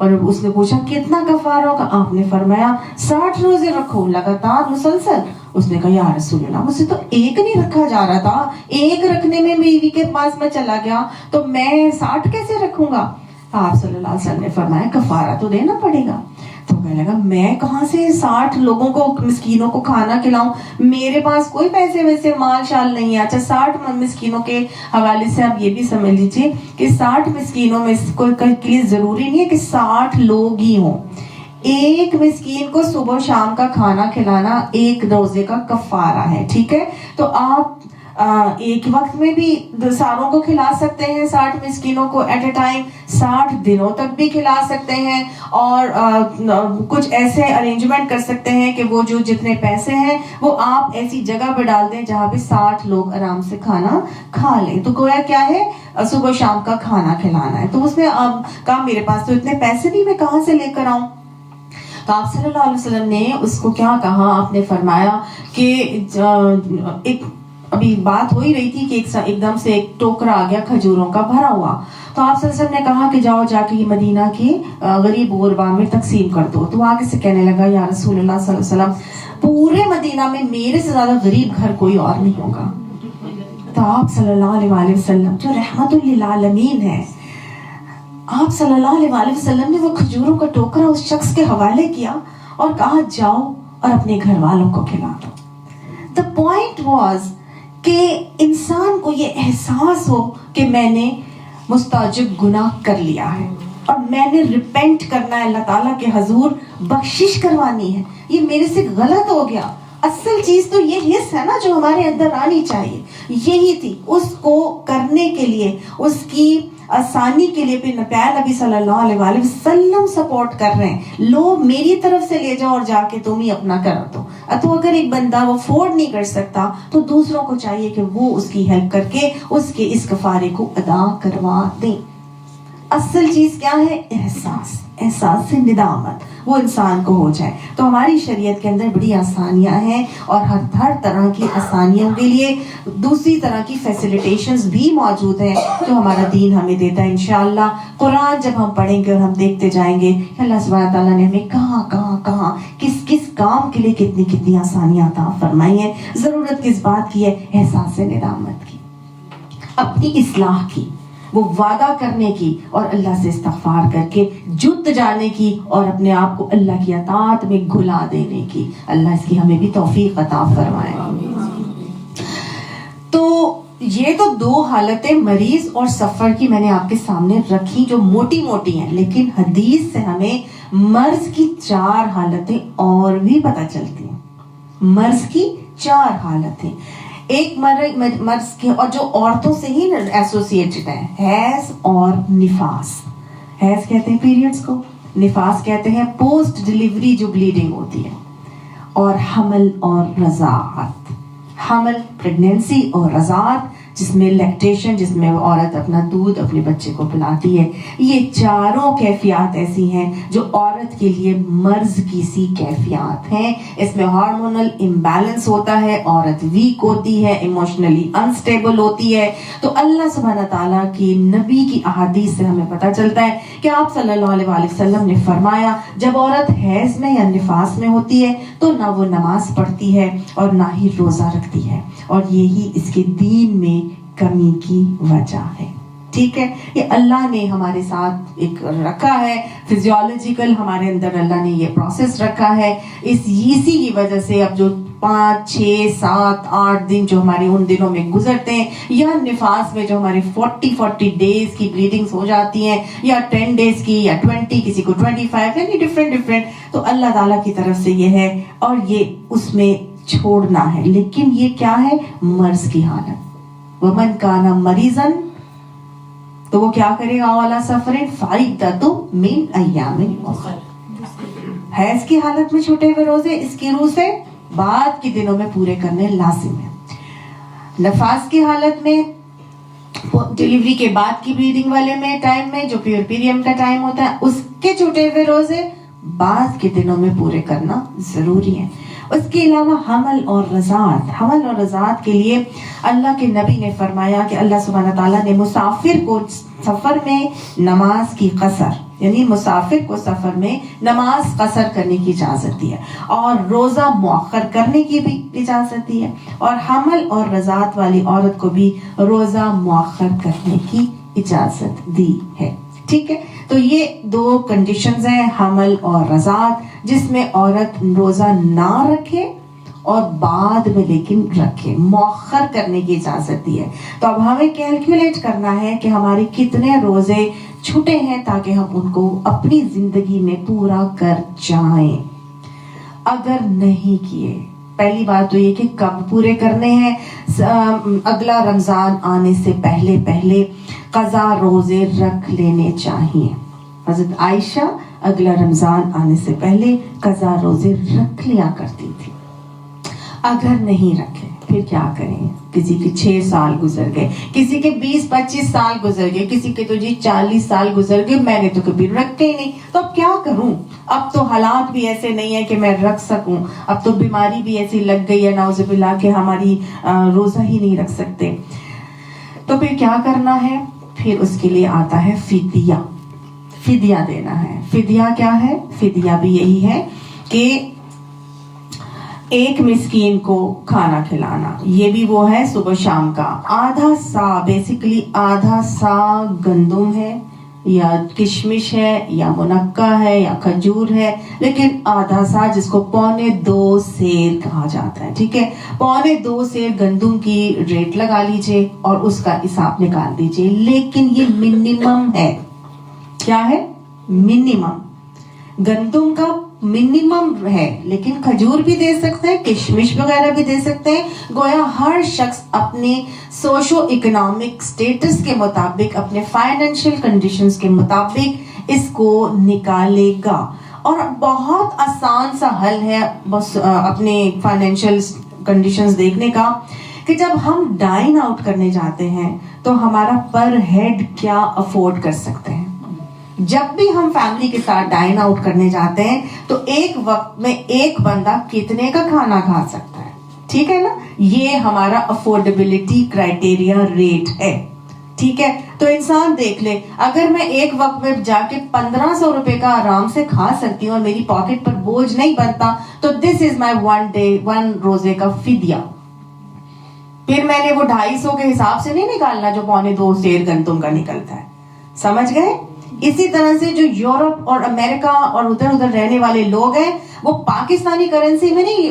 اور اس نے پوچھا کتنا کفارہ ہوگا؟ آپ نے فرمایا 60 روزے رکھو لگاتار مسلسل۔ اس نے کہا یا رسول اللہ مجھ سے تو ایک نہیں رکھا جا رہا تھا، ایک رکھنے میں بیوی کے پاس میں چلا گیا تو میں 60 کیسے رکھوں گا؟ آپ صلی اللہ علیہ وسلم نے فرمایا کفارہ تو دینا پڑے گا۔ تو کہنے لگا میں کہاں سے 60 لوگوں کو مسکینوں کو کھانا کھلاؤں، میرے پاس کوئی پیسے ویسے مال شال نہیں ہے۔ اچھا 60 مسکینوں کے حوالے سے آپ یہ بھی سمجھ لیجئے کہ 60 مسکینوں میں کوئی کے لیے ضروری نہیں ہے کہ 60 لوگ ہی ہوں، ایک مسکین کو صبح شام کا کھانا کھلانا ایک روزے کا کفارہ ہے، ٹھیک ہے؟ تو آپ ایک وقت میں بھی ساروں کو کھلا سکتے ہیں، 60 مسکینوں کو ایٹ اے ٹائم، 60 دنوں تک بھی کھلا سکتے ہیں، اور کچھ ایسے ارینجمنٹ کر سکتے ہیں کہ وہ جو جتنے پیسے ہیں وہ آپ ایسی جگہ پہ ڈال دیں جہاں پہ 60 لوگ آرام سے کھانا کھا لیں۔ تو گویا کیا ہے، صبح شام کا کھانا کھلانا ہے۔ تو اس نے کہا میرے پاس تو اتنے پیسے بھی میں کہاں سے لے کر آؤں؟ تو آپ صلی اللہ علیہ وسلم نے اس کو کیا کہا، آپ نے فرمایا کہ ایک ابھی بات ہو ہی رہی تھی کہ ایک دم سے ایک ٹوکرا آ گیا کھجوروں کا بھرا ہوا، تو آپ صلی اللہ علیہ وسلم نے کہا کہ جاؤ جا کے یہ مدینہ کے غریب غربا میں تقسیم کر دو۔ تو آگے سے کہنے لگا یا رسول اللہ صلی اللہ علیہ وسلم پورے مدینہ میں میرے سے زیادہ غریب گھر کوئی اور نہیں ہوگا۔ تو آپ صلی اللہ علیہ وسلم جو رحمت للعالمین ہے، آپ صلی اللہ علیہ وسلم نے وہ کھجوروں کا ٹوکرا اس شخص کے حوالے کیا اور کہا جاؤ اور اپنے گھر والوں کو کھلا دو۔ The point was کہ انسان کو یہ احساس ہو کہ میں نے مستوجب گناہ کر لیا ہے اور میں نے ریپینٹ کرنا ہے، اللہ تعالیٰ کے حضور بخشش کروانی ہے، یہ میرے سے غلط ہو گیا۔ اصل چیز تو یہ حص ہے نا جو ہمارے اندر آنی چاہیے، یہی تھی۔ اس کو کرنے کے لیے، اس کی آسانی کے لیے پھر پیارے نبی صلی اللہ علیہ وسلم سپورٹ کر رہے ہیں، لو میری طرف سے لے جاؤ اور جا کے تم ہی اپنا کر دو۔ تو اگر ایک بندہ وہ افورڈ نہیں کر سکتا تو دوسروں کو چاہیے کہ وہ اس کی ہیلپ کر کے اس کے اس کفارے کو ادا کروا دیں۔ اصل چیز کیا ہے؟ احساس سے ندامت وہ انسان کو ہو جائے۔ تو ہماری شریعت کے اندر بڑی آسانیاں ہیں، اور ہر طرح کی آسانیوں کے لیے دوسری طرح کی فیسیلیٹیشنز بھی موجود ہیں جو ہمارا دین ہمیں دیتا ہے۔ انشاءاللہ قرآن جب ہم پڑھیں گے اور ہم دیکھتے جائیں گے کہ اللہ سبحانہ تعالیٰ نے ہمیں کہاں کس کام کے لیے کتنی آسانیاں عطا فرمائی ہیں۔ ضرورت کس بات کی ہے؟ احساس ندامت کی، اپنی اصلاح کی، وہ وعدہ کرنے کی اور اللہ سے استغفار کر کے جت جانے کی اور اپنے آپ کو اللہ کی اطاعت میں گھلا دینے کی۔ اللہ اس کی ہمیں بھی توفیق عطا فرمائے۔ تو یہ تو 2 حالتیں مریض اور سفر کی میں نے آپ کے سامنے رکھی جو موٹی ہیں، لیکن حدیث سے ہمیں مرض کی 4 حالتیں اور بھی پتہ چلتی ہیں۔ مرض کی 4 حالتیں، ایک مرض کے اور جو عورتوں سے ہی ایسوسیٹڈ ہے، حیض اور نفاس۔ حیض کہتے ہیں پیریڈز کو، نفاس کہتے ہیں پوسٹ ڈیلیوری جو بلیڈنگ ہوتی ہے، اور حمل اور رضاعت۔ حمل پریگنینسی اور رضاعت جس میں لیکٹیشن، جس میں عورت اپنا دودھ اپنے بچے کو پلاتی ہے، یہ 4 کیفیات ایسی ہیں جو عورت کے لیے مرض کی سی کیفیات ہیں۔ اس میں ہارمونل امبیلنس ہوتا ہے، عورت ویک ہوتی ہے، ایموشنلی انسٹیبل ہوتی ہے۔ تو اللہ سبحانہ تعالیٰ کی نبی کی احادیث سے ہمیں پتہ چلتا ہے کہ آپ صلی اللہ علیہ وسلم نے فرمایا جب عورت حیض میں یا نفاس میں ہوتی ہے تو نہ وہ نماز پڑھتی ہے اور نہ ہی روزہ رکھتی ہے، اور یہی اس کے دین میں کمی کی وجہ ہے۔ ٹھیک ہے، یہ اللہ نے ہمارے ساتھ ایک رکھا ہے، فزیولوجیکل ہمارے اندر اللہ نے یہ پروسیس رکھا ہے۔ اسی کی وجہ سے اب جو 5 6 7 8 دن جو ہمارے ان دنوں میں گزرتے ہیں، یا نفاس میں جو ہماری 40 ڈیز کی بلیڈنگز ہو جاتی ہیں، یا 10 ڈیز کی، یا 20، کسی کو 25، یعنی ڈفرینٹ، تو اللہ تعالیٰ کی طرف سے یہ ہے، اور یہ اس میں چھوڑنا ہے۔ لیکن یہ کیا ہے؟ مرض کی حالت۔ ومن کان مریضا، تو وہ کیا کرے گا؟ والا سفر فعدۃ من ایام اخر۔ حیض کی حالت میں چھوٹے ہوئے روزے اس کی روح سے بعد کے دنوں میں پورے کرنے لازم ہے۔ نفاس کی حالت میں، ڈیلیوری کے بعد کی بلیڈنگ والے میں ٹائم میں جو پیور پیریڈ کا ٹائم ہوتا ہے، اس کے چھوٹے ہوئے روزے بعد کے دنوں میں پورے کرنا ضروری ہے۔ اس کے علاوہ حمل اور رضاعت کے لیے اللہ کے نبی نے فرمایا کہ اللہ سبحانہ تعالیٰ نے مسافر کو سفر میں نماز کی قصر یعنی مسافر کو سفر میں نماز قصر کرنے کی اجازت دی ہے اور روزہ مؤخر کرنے کی بھی اجازت دی ہے اور حمل اور رضاعت والی عورت کو بھی روزہ مؤخر کرنے کی اجازت دی ہے. ٹھیک ہے, تو یہ 2 کنڈیشنز ہیں, حمل اور رضاعت, جس میں عورت روزہ نہ رکھے اور بعد میں لیکن رکھے, مؤخر کرنے کی اجازت دی ہے. تو اب ہمیں کیلکولیٹ کرنا ہے کہ ہمارے کتنے روزے چھوٹے ہیں تاکہ ہم ان کو اپنی زندگی میں پورا کر جائیں. اگر نہیں کیے, پہلی بات تو یہ کہ کب پورے کرنے ہیں. اگلا رمضان آنے سے پہلے قضا روزے رکھ لینے چاہیے. حضرت عائشہ اگلا رمضان آنے سے پہلے قضا روزے رکھ لیا کرتی تھی. اگر نہیں رکھے پھر کیا کریں؟ کسی کے 6 سال گزر گئے, کسی کے 20-25 سال گزر گئے, کسی کے تو 40 سال گزر گئے, میں نے تو کبھی رکھے ہی نہیں. تو اب کیا کروں؟ اب تو حالات بھی ایسے نہیں ہے کہ میں رکھ سکوں, اب تو بیماری بھی ایسی لگ گئی ہے نعوذ باللہ کہ ہماری روزہ ہی نہیں رکھ سکتے. تو پھر کیا کرنا ہے؟ پھر اس کے لیے آتا ہے فدیہ. فدیہ دینا ہے. فدیہ کیا ہے؟ فدیہ بھی یہی ہے کہ ایک مسکین کو کھانا کھلانا. یہ بھی وہ ہے صبح شام کا آدھا سا, بیسیکلی آدھا سا گندم ہے یا کشمش ہے یا منقع ہے یا کھجور ہے, لیکن آدھا سا جس کو 2.25 سیر کہا جاتا ہے. ٹھیک ہے, 2.25 سیر گندم کی ریٹ لگا لیجئے اور اس کا حساب نکال دیجئے. لیکن یہ منیمم ہے. کیا ہے؟ منیمم. گندم کا منیمم ہے, لیکن کھجور بھی دے سکتے ہیں, کشمش وغیرہ بھی دے سکتے ہیں. گویا ہر شخص اپنے سوشو اکنامک سٹیٹس کے مطابق, اپنے فائنینشیل کنڈیشنز کے مطابق اس کو نکالے گا. اور بہت آسان سا حل ہے بس اپنے فائنینشیل کنڈیشنز دیکھنے کا, کہ جب ہم ڈائن آؤٹ کرنے جاتے ہیں تو ہمارا پر ہیڈ کیا افورڈ کر سکتے ہیں. جب بھی ہم فیملی کے ساتھ ڈائن آؤٹ کرنے جاتے ہیں تو ایک وقت میں ایک بندہ کتنے کا کھانا کھا سکتا ہے. ٹھیک ہے نا, یہ ہمارا افورڈیبلٹی کرائٹیریا ریٹ ہے. ٹھیک ہے, تو انسان دیکھ لے, اگر میں ایک وقت میں جا کے 1500 روپے کا آرام سے کھا سکتی ہوں اور میری پاکٹ پر بوجھ نہیں بنتا, تو دس از مائی 1 روزے کا فدیہ. پھر میں نے وہ 250 کے حساب سے نہیں نکالنا جو 2.25 سیر گندم کا نکلتا ہے. سمجھ گئے؟ اسی طرح سے جو یورپ اور امریکہ اور ادھر رہنے والے لوگ ہیں, وہ پاکستانی کرنسی میں نہیں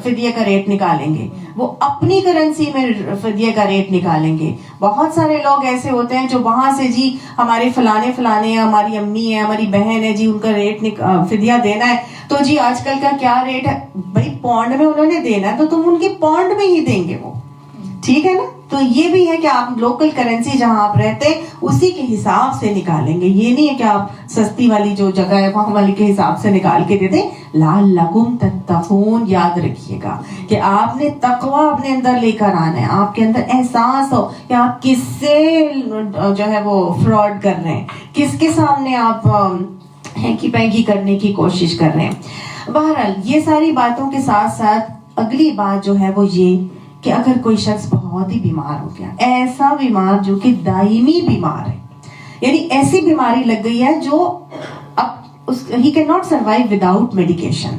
فدیہ کا ریٹ نکالیں گے, وہ اپنی کرنسی میں فدیہ کا ریٹ نکالیں گے. بہت سارے لوگ ایسے ہوتے ہیں جو وہاں سے, جی ہمارے فلانے ہماری امی ہے, ہماری بہن ہے, جی ان کا ریٹ فدیہ دینا ہے, تو جی آج کل کا کیا ریٹ ہے بھائی, پاؤنڈ میں انہوں نے دینا ہے تو تم ان کے پاؤنڈ میں ہی دیں گے وہ. ٹھیک ہے نا, تو یہ بھی ہے کہ آپ لوکل کرنسی جہاں آپ رہتے ہیں اسی کے حساب سے نکالیں گے. یہ نہیں ہے کہ آپ سستی والی جو جگہ ہے وہاں والی کے حساب سے نکال کے دے دیں. لعلکم تتقون, یاد رکھیے گا کہ آپ نے تقوی اپنے اندر لے کر آنا ہے. آپ کے اندر احساس ہو کہ آپ کس سے جو ہے وہ فراڈ کر رہے ہیں, کس کے سامنے آپ ہینکی پینکی کرنے کی کوشش کر رہے ہیں. بہرحال یہ ساری باتوں کے ساتھ ساتھ اگلی بات جو ہے وہ یہ کہ اگر کوئی شخص بہت ہی بیمار ہو گیا, ایسا بیمار جو کہ دائمی بیمار ہے, یعنی ایسی بیماری لگ گئی ہے جو اب he can not survive without medication.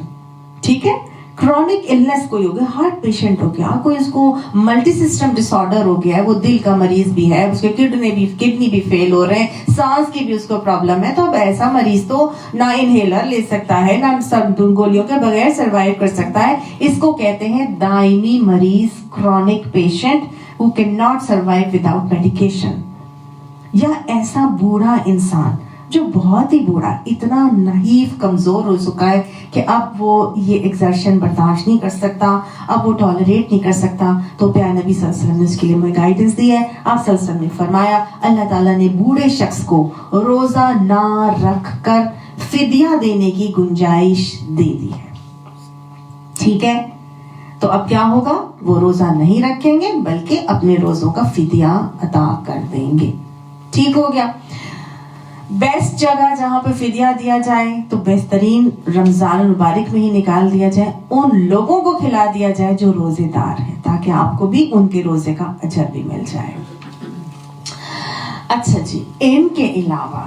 ٹھیک ہے, کرونک النس کوئی ہو گیا, ہارٹ پیشنٹ ہو گیا, کوئی اس کو ملٹی سسٹم ڈس آرڈر ہو گیا ہے, وہ دل کا مریض بھی ہے, اس کے کڈنی بھی فیل ہو رہے ہیں, سانس کی بھی اس کو پرابلم ہے, تو اب ایسا مریض تو نہ انہیلر لے سکتا ہے, نہ سب گولیوں کے بغیر سروائیو کر سکتا ہے. اس کو کہتے ہیں دائمی مریض, chronic patient who cannot survive without medication. یا ایسا بوڑھا انسان جو بہت ہی بوڑھا, اتنا نحیف کمزور ہو چکا ہے کہ اب وہ یہ ایگزرشن برداشت نہیں کر سکتا, اب وہ ٹالریٹ نہیں کر سکتا, تو پیارے نبی صلی اللہ علیہ وسلم نے اس کے لیے ہمیں گائیڈنس دی ہے. آپ صلی اللہ علیہ وسلم نے فرمایا اللہ تعالیٰ نے بوڑھے شخص کو روزہ نہ رکھ کر فدیہ دینے کی گنجائش دے دی ہے. ٹھیک ہے, تو اب کیا ہوگا, وہ روزہ نہیں رکھیں گے بلکہ اپنے روزوں کا فدیہ ادا کر دیں گے. ٹھیک ہو گیا. بیسٹ جگہ جہاں پہ فدیہ دیا جائے تو بہترین رمضان المبارک میں ہی نکال دیا جائے, ان لوگوں کو کھلا دیا جائے جو روزے دار ہیں, تاکہ آپ کو بھی ان کے روزے کا اجر بھی مل جائے. اچھا جی, ان کے علاوہ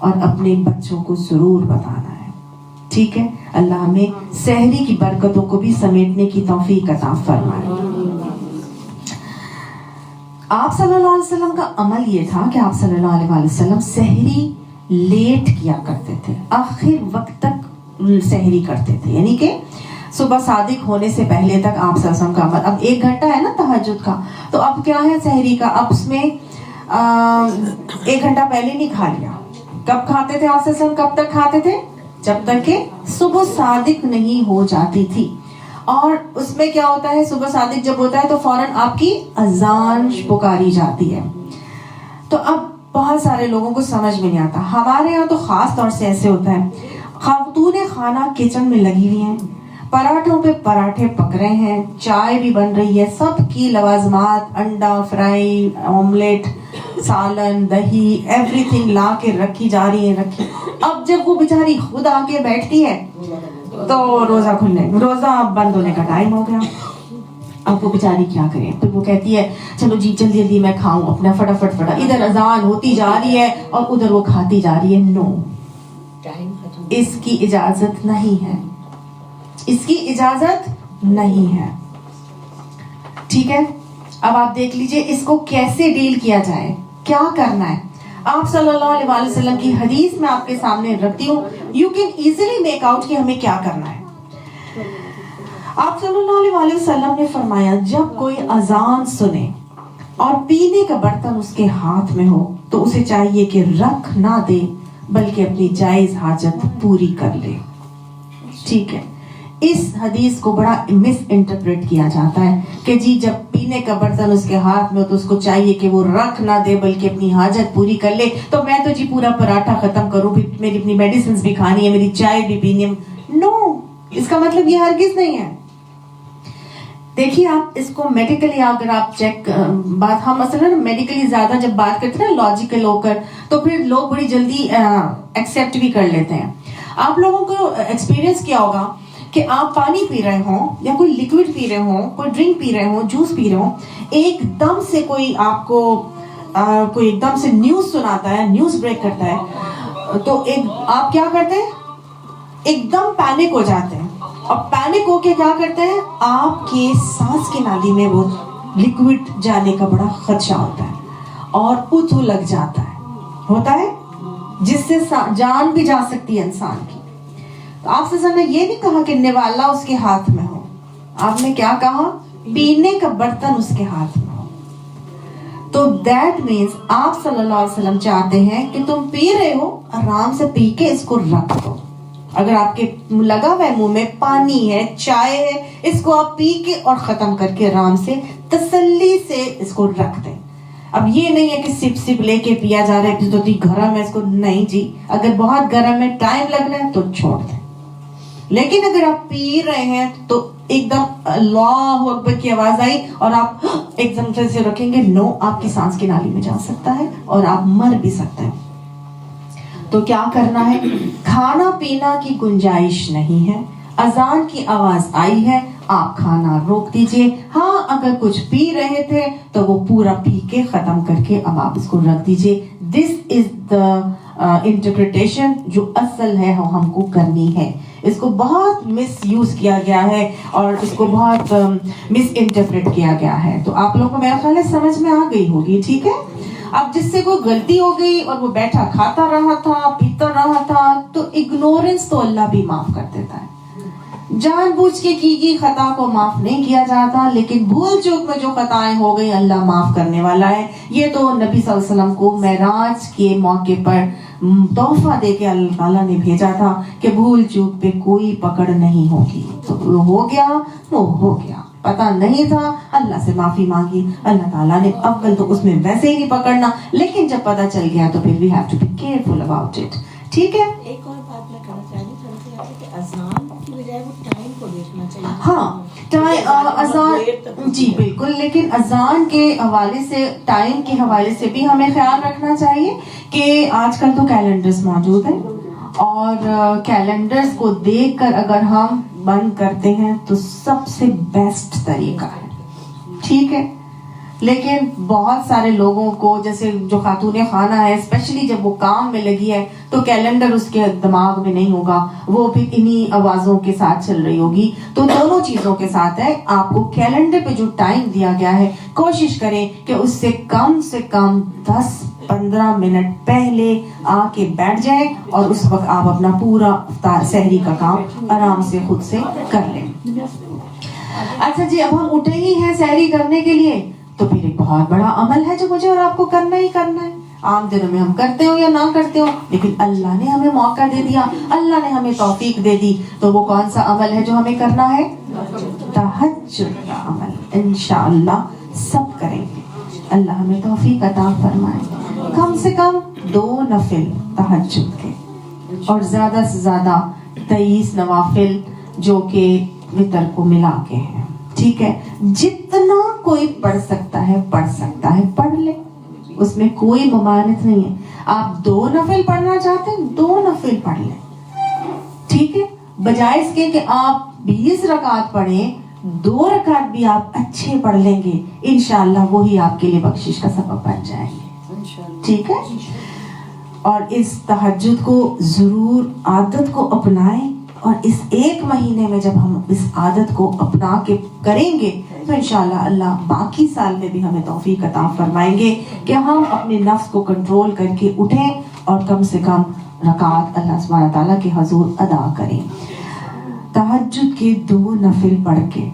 اور اپنے بچوں کو ضرور بتانا ہے. ٹھیک ہے, اللہ ہمیں سحری کی برکتوں کو بھی سمیٹنے کی توفیق عطا فرمائے. آپ صلی اللہ علیہ وسلم کا عمل یہ تھا کہ آپ صلی اللہ علیہ وسلم سحری لیٹ کیا کرتے تھے, آخر وقت تک سحری کرتے تھے, یعنی کہ صبح صادق ہونے سے پہلے تک آپ صلی اللہ علیہ وسلم کا عمل. اب 1 گھنٹہ ہے نا تہجد کا, تو اب کیا ہے سحری کا, اب اس میں 1 گھنٹہ پہلے نہیں کھا لیا. کب کھاتے تھے آپ صلی اللہ علیہ وسلم, کب تک کھاتے تھے, جب تک کہ صبح صادق نہیں ہو جاتی تھی. اور اس میں کیا ہوتا ہے, صبح صادق جب ہوتا ہے تو فوراً آپ کی اذان پکاری جاتی ہے. تو اب بہت سارے لوگوں کو سمجھ میں نہیں آتا. ہمارے یہاں تو خاص طور سے ایسے ہوتا ہے, خاتون خانہ کچن میں لگی ہوئی ہیں, پراٹھوں پہ پراٹھے پک رہے ہیں, چائے بھی بن رہی ہے, سب کی لوازمات, انڈا فرائی, آملیٹ, سالن, دہی, ایوری تھنگ لا کے رکھی جا رہی ہے, اب جب وہ بیچاری خود آ کے بیٹھتی ہے تو روزہ بند ہونے کا ٹائم ہو گیا. اب وہ بیچاری کیا کرے, پھر وہ کہتی ہے چلو جی جلدی جلدی میں کھاؤں اپنا فٹافٹ, ادھر اذان ہوتی جا رہی ہے اور ادھر وہ کھاتی جا رہی ہے. نو, اس کی اجازت نہیں ہے, اس کی اجازت نہیں ہے. ٹھیک ہے, اب آپ دیکھ لیجئے اس کو کیسے ڈیل کیا جائے, کیا کرنا ہے. آپ صلی اللہ علیہ وسلم کی حدیث میں آپ کے سامنے رکھتی ہوں, you can easily make out کہ ہمیں کیا کرنا ہے. آپ صلی اللہ علیہ وسلم نے فرمایا جب کوئی اذان سنے اور پینے کا برتن اس کے ہاتھ میں ہو تو اسے چاہیے کہ رکھ نہ دے بلکہ اپنی جائز حاجت پوری کر لے. ٹھیک ہے, اس حدیث کو بڑا مس انٹرپریٹ کیا جاتا ہے کہ جی جب پینے کا برتن اس کے ہاتھ میں ہو تو اس کو چاہیے کہ وہ رکھ نہ دے بلکہ اپنی حاجت پوری کر لے. تو میں تو جی پورا پراٹھا ختم کروں, میری اپنی میڈیسنز بھی کھانی ہے, میری چائے بھی پینی ہے. نو, اس کا مطلب یہ ہرگز نہیں ہے. دیکھیے آپ اس کو میڈیکلی اگر آپ چیک بات, ہم مثلا میڈیکلی زیادہ جب بات کرتے ہیں نا لاجیکل ہو کر, تو پھر لوگ بڑی جلدی ایکسیپٹ بھی کر لیتے ہیں. آپ لوگوں کو ایکسپیرینس کیا ہوگا کہ آپ پانی پی رہے ہوں یا کوئی لیکوڈ پی رہے ہوں, کوئی ڈرنک پی رہے ہوں, جوس پی رہے ہوں, ایک دم سے کوئی آپ کو کوئی ایک دم سے نیوز سناتا ہے, نیوز بریک کرتا ہے, تو آپ کیا کرتے ہیں, ایک دم پینک ہو جاتے ہیں. اور پینک ہو کے کیا کرتے ہیں, آپ کے سانس کی نالی میں وہ لیکوڈ جانے کا بڑا خدشہ ہوتا ہے اور اتھو لگ جاتا ہوتا ہے جس سے جان بھی جا سکتی ہے انسان کی. تو آپ سے نے یہ نہیں کہا کہ نوالا اس کے ہاتھ میں ہو, آپ نے کیا کہا, پینے کا برتن اس کے ہاتھ میں ہو. تو دیٹ مینس آپ صلی اللہ علیہ وسلم چاہتے ہیں کہ تم پی رہے ہو, آرام سے پی کے اس کو رکھ دو. اگر آپ کے لگا ہوا ہے منہ میں پانی ہے, چائے ہے, اس کو آپ پی کے اور ختم کر کے آرام سے تسلی سے اس کو رکھ دیں. اب یہ نہیں ہے کہ سپ سپ لے کے پیا جا رہا ہے تو گرم ہے اس کو, نہیں جی, اگر بہت گرم ہے ٹائم لگ رہا ہے تو چھوڑ دیں. لیکن اگر آپ پی رہے ہیں تو ایک دم اللہ اکبر کی آواز آئی اور آپ ایک دم سے رکھیں گے, نو, آپ کی سانس کی نالی میں جا سکتا ہے اور آپ مر بھی سکتے ہیں. تو کیا کرنا ہے, کھانا پینا کی گنجائش نہیں ہے, اذان کی آواز آئی ہے, آپ کھانا روک دیجئے. ہاں اگر کچھ پی رہے تھے تو وہ پورا پی کے ختم کر کے اب آپ اس کو رکھ دیجئے. دس از دا انٹرپریٹیشن جو اصل ہے ہم کو کرنی ہے. اس کو بہت مس یوز کیا گیا ہے اور اس کو بہت مس انٹرپریٹ کیا گیا ہے. تو آپ لوگوں کو میرا خیال ہے سمجھ میں آ گئی ہوگی. ٹھیک ہے, اب جس سے کوئی غلطی ہو گئی اور وہ بیٹھا کھاتا رہا تھا, پیتا رہا تھا, تو اگنورنس تو اللہ بھی معاف کر دیتا ہے. جان بوجھ کے کی خطا کو معاف نہیں کیا جاتا, لیکن بھول چوک میں جو خطائیں ہو گئی اللہ معاف کرنے والا ہے. یہ تو نبی صلی اللہ علیہ وسلم کو معراج کے موقع پر تحفہ دے کے اللہ تعالیٰ نے بھیجا تھا کہ بھول چوک پہ کوئی پکڑ نہیں ہوگی. تو ہو گیا, وہ ہو گیا, پتا نہیں تھا, اللہ سے معافی مانگی, اللہ تعالیٰ نے اول تو اس میں ویسے ہی نہیں پکڑنا, لیکن جب پتا چل گیا تو پھر we have to be careful about it. ٹھیک ہے, ایک اور بات میں کہنا چاہتی ہوں کہ اذان کی بجائے وہ ٹائم کو دیکھنا چاہیے. ہاں, اذان جی بالکل, لیکن اذان کے حوالے سے, ٹائم کے حوالے سے بھی ہمیں خیال رکھنا چاہیے کہ آج کل تو کیلنڈرز موجود ہیں اور کیلنڈرز کو دیکھ کر اگر ہم بند کرتے ہیں تو سب سے بیسٹ طریقہ ہے. ٹھیک ہے, لیکن بہت سارے لوگوں کو, جیسے جو خاتون خانہ ہے اسپیشلی جب وہ کام میں لگی ہے تو کیلنڈر اس کے دماغ میں نہیں ہوگا, وہ پھر انہی آوازوں کے ساتھ چل رہی ہوگی. تو دونوں چیزوں کے ساتھ ہے, آپ کو کیلنڈر پہ جو ٹائم دیا گیا ہے کوشش کریں کہ اس سے کم 10-15 منٹ پہلے آ کے بیٹھ جائیں, اور اس وقت آپ اپنا پورا سحری کا کام آرام سے خود سے کر لیں. اچھا جی, اب ہم اٹھے ہی ہیں سحری کرنے کے لیے, تو پھر ایک بہت بڑا عمل ہے جو مجھے اور آپ کو کرنا ہی کرنا ہے. عام دنوں میں ہم کرتے ہو یا نہ کرتے ہو, لیکن اللہ نے ہمیں موقع دے دیا, اللہ نے ہمیں توفیق دے دی, تو وہ کون سا عمل ہے جو ہمیں کرنا ہے؟ تہجد کا عمل. انشاءاللہ سب کریں گے, اللہ ہمیں توفیق عطا فرمائے. کم سے کم 2 نفل تہجد کے, اور زیادہ سے زیادہ 23 نوافل جو کہ وتر کو ملا کے ہیں. ٹھیک ہے, جتنا کوئی پڑھ سکتا ہے پڑھ لے, اس میں کوئی ممانعت نہیں ہے. آپ 2 نفل پڑھنا چاہتے ہیں 2 نفل پڑھ لیں, ٹھیک ہے, بجائے اس کے کہ آپ 20 رکعت پڑھیں, 2 رکعت بھی آپ اچھے پڑھ لیں گے, انشاءاللہ وہی آپ کے لیے بخشش کا سبب بن جائیں گے. ٹھیک ہے, اور اس تہجد کو ضرور عادت کو اپنائیں, اور اس 1 مہینے میں جب ہم اس عادت کو اپنا کے کریں گے تو انشاءاللہ اللہ باقی سال میں بھی ہمیں توفیق عطا فرمائیں گے کہ ہم اپنے نفس کو کنٹرول کر کے اٹھیں اور کم سے کم رکعات اللہ سبحانہ تعالیٰ کے حضور ادا کریں. تہجد کے 2 نفل پڑھ کے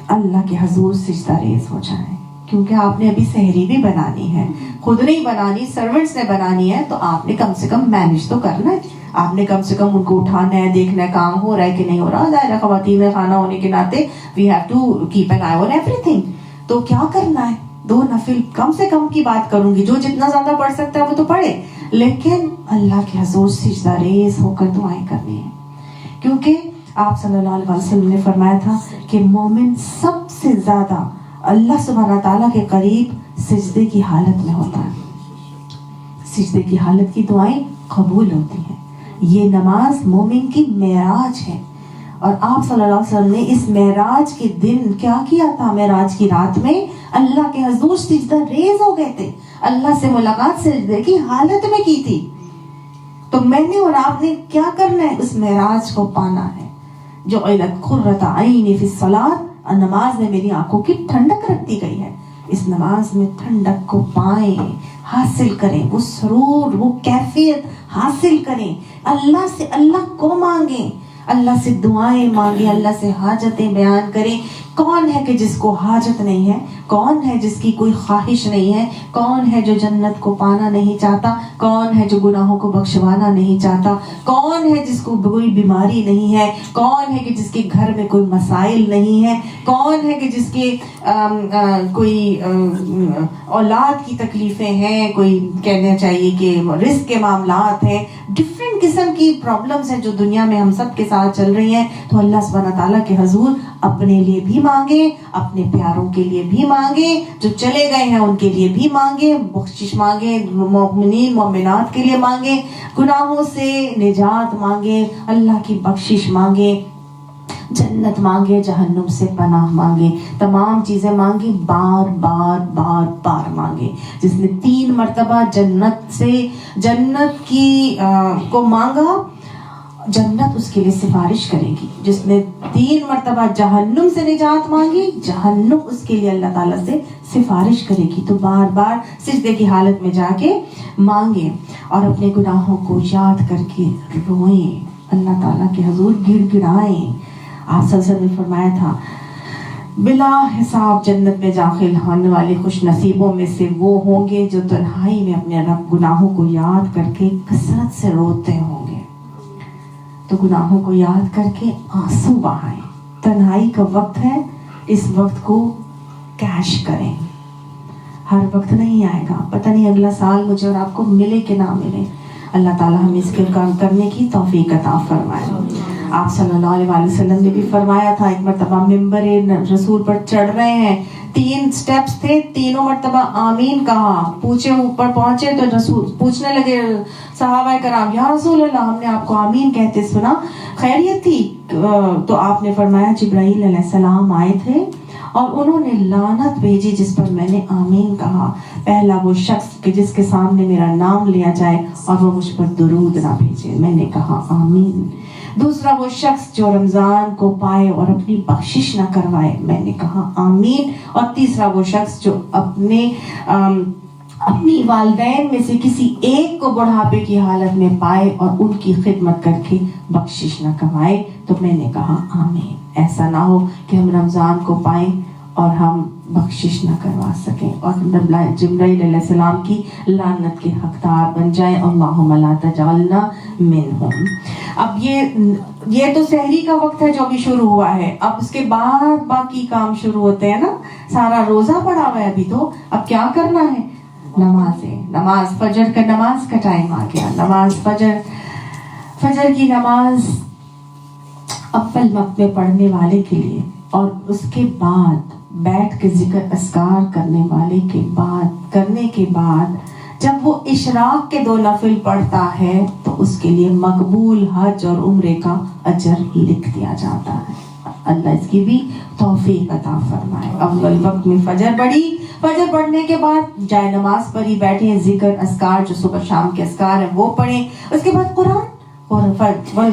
اللہ کے حضور سجدہ ریز ہو جائیں, کیونکہ آپ نے ابھی سحری بھی بنانی ہے, خود نہیں بنانی, سرونٹس نے بنانی ہے, تو آپ نے کم سے کم مینج تو کرنا ہے. آپ نے کم سے کم ان کو اٹھانا ہے, دیکھنا ہے کام ہو رہا ہے کہ نہیں ہو رہا. ظاہر خواتین خانہ ہونے کے ناطے we have to keep an eye on ایوری تھنگ. تو کیا کرنا ہے, 2 نفل کم سے کم کی بات کروں گی, جو جتنا زیادہ پڑھ سکتا ہے وہ تو پڑھے, لیکن اللہ کے حضور سجدہ ریز ہو کر دعائیں کرنی ہیں. کیونکہ آپ صلی اللہ علیہ وسلم نے فرمایا تھا کہ مومن سب سے زیادہ اللہ سبحانہ تعالیٰ کے قریب سجدے کی حالت میں ہوتا ہے. سجدے کی حالت کی دعائیں قبول ہوتی ہیں. یہ نماز مومن کی معراج ہے, اور آپ صلی اللہ علیہ وسلم نے اس معراج کے دن کیا کیا تھا؟ معراج کی رات میں اللہ کے حضور سجدہ ریز ہو گئے تھے, اللہ سے ملاقات سجدے کی حالت میں کی تھی. تو میں نے اور آپ نے کیا کرنا ہے؟ اس معراج کو پانا ہے. جو علت قرۃ عینی فی الصلاۃ, نماز میں میری آنکھوں کی ٹھنڈک رکھ دی گئی ہے, اس نماز میں ٹھنڈک کو پائیں, حاصل کریں, وہ سرور, وہ کیفیت حاصل کریں. اللہ سے اللہ کو مانگیں, اللہ سے دعائیں مانگیں, اللہ سے حاجتیں بیان کریں. کون ہے کہ جس کو حاجت نہیں ہے؟ کون ہے جس کی کوئی خواہش نہیں ہے؟ کون ہے جو جنت کو پانا نہیں چاہتا؟ کون ہے جو گناہوں کو بخشوانا نہیں چاہتا؟ کون ہے جس کو کوئی بیماری نہیں ہے؟ کون ہے کہ جس کے گھر میں کوئی مسائل نہیں ہے؟ کون ہے کہ جس کے کوئی اولاد کی تکلیفیں ہیں, کوئی کہنا چاہیے کہ رزق کے معاملات ہیں, ڈفرینٹ قسم کی پرابلمز ہیں جو دنیا میں ہم سب کے ساتھ چل رہی ہیں. تو اللہ سبحانہ تعالیٰ کے حضور اپنے لیے بھی مانگیں, اپنے پیاروں کے لیے بھی مانگیں, جو چلے گئے ہیں ان کے لیے بھی مانگیں, بخشش مانگیں, مومنین مومنات کے لیے مانگیں, گناہوں سے نجات مانگیں, اللہ کی بخشش مانگیں, جنت مانگے, جہنم سے پناہ مانگے, تمام چیزیں مانگے, بار بار بار بار مانگے. جس نے 3 مرتبہ جنت کی کو مانگا, جنت اس کے لیے سفارش کرے گی. جس نے 3 مرتبہ جہنم سے نجات مانگی, جہنم اس کے لیے اللہ تعالیٰ سے سفارش کرے گی. تو بار بار سجدے کی حالت میں جا کے مانگیں, اور اپنے گناہوں کو یاد کر کے روئیں, اللہ تعالیٰ کے حضور گڑ گڑائیں. آپ صلی اللہ علیہ وسلم نے فرمایا تھا بلا حساب جنت میں داخل ہونے والے خوش نصیبوں میں سے وہ ہوں گے جو تنہائی میں اپنے رب گناہوں کو یاد کر کے کثرت سے روتے ہوں گے. تو گناہوں کو یاد کر کے آنسو بہائیں. تنہائی کا وقت ہے, اس وقت کو کیش کریں. ہر وقت نہیں آئے گا, پتہ نہیں اگلا سال مجھے اور آپ کو ملے کہ نہ ملے. اللہ تعالیٰ ہمیں اس کے کام کرنے کی توفیق عطا فرمائے. آپ صلی اللہ علیہ وسلم نے بھی فرمایا تھا, ایک مرتبہ ممبر رسول پر چڑھ رہے ہیں, 3 سٹیپس تھے, تینوں مرتبہ آمین کہا. پوچھے اوپر پہنچے تو رسول پوچھنے لگے صحابہ کرام, یا رسول اللہ ہم نے آپ کو آمین کہتے سنا, خیریت تھی؟ تو آپ نے فرمایا جبرائیل علیہ السلام آئے تھے اور انہوں نے لعنت بھیجی جس پر میں نے آمین کہا. پہلا وہ شخص کہ جس کے سامنے میرا نام لیا جائے اور وہ مجھ پر درود نہ بھیجے، میں نے کہا آمین. دوسرا وہ شخص جو رمضان کو پائے اور اپنی بخشش نہ کروائے، میں نے کہا آمین. اور تیسرا وہ شخص جو اپنی والدین میں سے کسی ایک کو بڑھاپے کی حالت میں پائے اور ان کی خدمت کر کے بخشش نہ کمائے، تو میں نے کہا آمین. ایسا نہ ہو کہ ہم رمضان کو پائیں اور ہم بخشش نہ کروا سکیں اور جبرائیل علیہ السلام کی لعنت کے حقدار بن جائیں. اللہم لا تجعلنا منہم. اب یہ تو سحری کا وقت ہے جو بھی شروع ہوا ہے. اب اس کے بعد باقی کام شروع ہوتے ہیں نا. سارا روزہ پڑا ہوا ہے ابھی تو. اب کیا کرنا ہے؟ نماز فجر کا نماز کا ٹائم آ گیا. نماز فجر کی نماز اول وقت میں پڑھنے والے کے لیے اور اس کے بعد بیٹھ کے ذکر اذکار کرنے والے کرنے کے بعد جب وہ اشراق کے 2 نفل پڑھتا ہے تو اس کے لیے مقبول حج اور عمرے کا اجر لکھ دیا جاتا ہے. اللہ اس کی بھی توفیق عطا فرمائے. اول وقت میں فجر پڑھنے کے بعد جائے نماز پڑھی بیٹھے ہیں، ذکر اذکار جو صبح شام کے اذکار ہیں وہ پڑھیں. اس کے بعد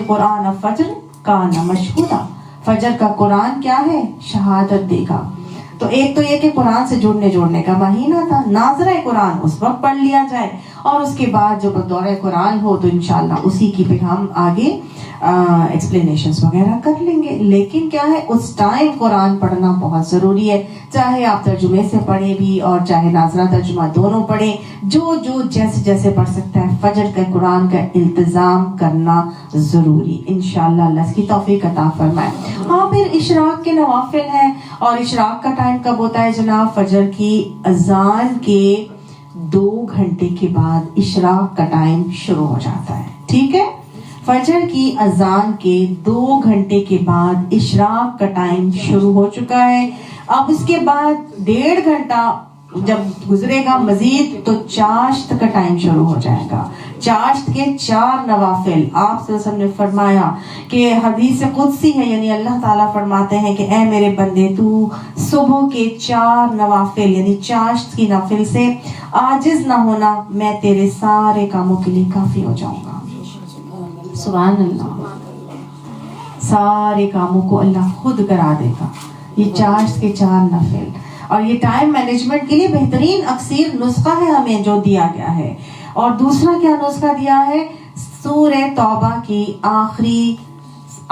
قرآن فجر کان مشہودا. فجر کا قرآن کیا ہے؟ شہادت دے گا. تو ایک تو یہ کہ قرآن سے جڑنے کا مہینہ تھا، ناظرہ قرآن اس وقت پڑھ لیا جائے اور اس کے بعد جو دورہ قرآن ہو تو انشاءاللہ اسی کی پھر ہم آگے ایکسپلینیشنز وغیرہ کر لیں گے. لیکن کیا ہے، اس ٹائم قرآن پڑھنا بہت ضروری ہے. چاہے آپ ترجمے سے پڑھیں بھی اور چاہے ناظرہ ترجمہ دونوں پڑھیں، جو جیسے پڑھ سکتا ہے. فجر کا قرآن کا التزام کرنا ضروری. انشاءاللہ اللہ اس کی توفیق عطا فرمائے. ہاں پھر اشراق کے نوافل ہیں اور اشراق کا ٹائم کب ہوتا ہے جناب؟ فجر کی اذان کے 2 گھنٹے کے بعد اشراق کا ٹائم شروع ہو جاتا ہے. ٹھیک ہے، فجر کی اذان کے 2 گھنٹے کے بعد اشراق کا ٹائم شروع ہو چکا ہے. اب اس کے بعد 1.5 گھنٹہ جب گزرے گا مزید تو چاشت کا ٹائم شروع ہو جائے گا. چاشت کے 4 نوافل آپ صلی اللہ علیہ وسلم نے فرمایا کہ حدیث قدسی ہے، یعنی اللہ تعالیٰ فرماتے ہیں کہ اے میرے بندے، تو صبح کے 4 نوافل یعنی چاشت کی نفل سے عاجز نہ ہونا، میں تیرے سارے کاموں کے لیے کافی ہو جاؤں گا. سبحان اللہ. سارے کاموں کو اللہ خود کرا دے گا. یہ چاشت کے 4 نفل اور یہ ٹائم مینجمنٹ کے لیے بہترین اکثیر نسخہ ہے ہمیں جو دیا گیا ہے. اور دوسرا کیا نسخہ دیا ہے؟ سورہ توبہ کی آخری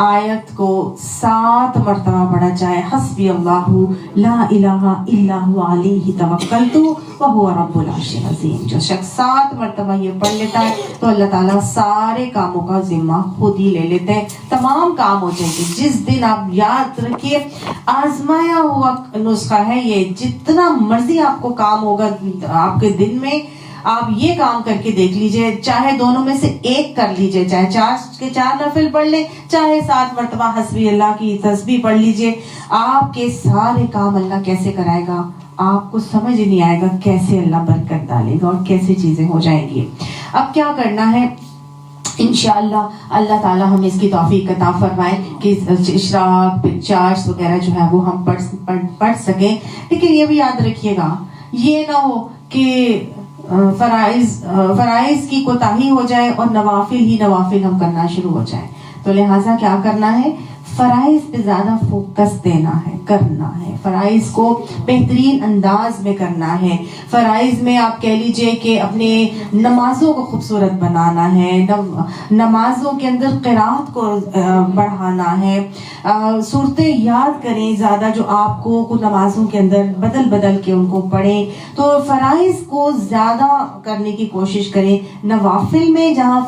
آیت کو 7 مرتبہ پڑھا جائے. حسبی اللہ لا الہ الا هو علیہ توکلت وہو رب العرش العظیم. جو شخص 7 مرتبہ یہ پڑھ لیتا ہے تو اللہ تعالیٰ سارے کاموں کا ذمہ خود ہی لے لیتے ہیں. تمام کام ہو جائیں گے. جس دن آپ یاد رکھیے، آزمایا ہوا نسخہ ہے یہ. جتنا مرضی آپ کو کام ہوگا آپ کے دن میں، آپ یہ کام کر کے دیکھ لیجئے. چاہے دونوں میں سے ایک کر لیجئے، چاہے چاشت کے 4 نفل پڑھ لیں، چاہے 7 مرتبہ حسبی اللہ کی تسبیح پڑھ لیجئے. آپ کے سارے کام اللہ کیسے کرائے گا، آپ کو سمجھ نہیں آئے گا کیسے اللہ برکت ڈالے گا اور کیسے چیزیں ہو جائیں گی. اب کیا کرنا ہے؟ انشاءاللہ اللہ تعالیٰ ہمیں اس کی توفیق عطا فرمائے کہ اشراق چاشت وغیرہ جو ہے وہ ہم پڑھ سکیں. لیکن یہ بھی یاد رکھیے گا، یہ نہ ہو کہ فرائض کی کوتاہی ہو جائے اور نوافل ہم کرنا شروع ہو جائیں. تو لہٰذا کیا کرنا ہے؟ فرائض پہ زیادہ فوکس دینا ہے، کرنا ہے. فرائض کو بہترین انداز میں کرنا ہے. فرائض میں آپ کہہ لیجئے کہ اپنے نمازوں کو خوبصورت بنانا ہے، نمازوں کے اندر قرات کو بڑھانا ہے. صورتیں یاد کریں زیادہ جو آپ کو نمازوں کے اندر بدل کے ان کو پڑھیں. تو فرائض کو زیادہ کرنے کی کوشش کریں. نوافل میں جہاں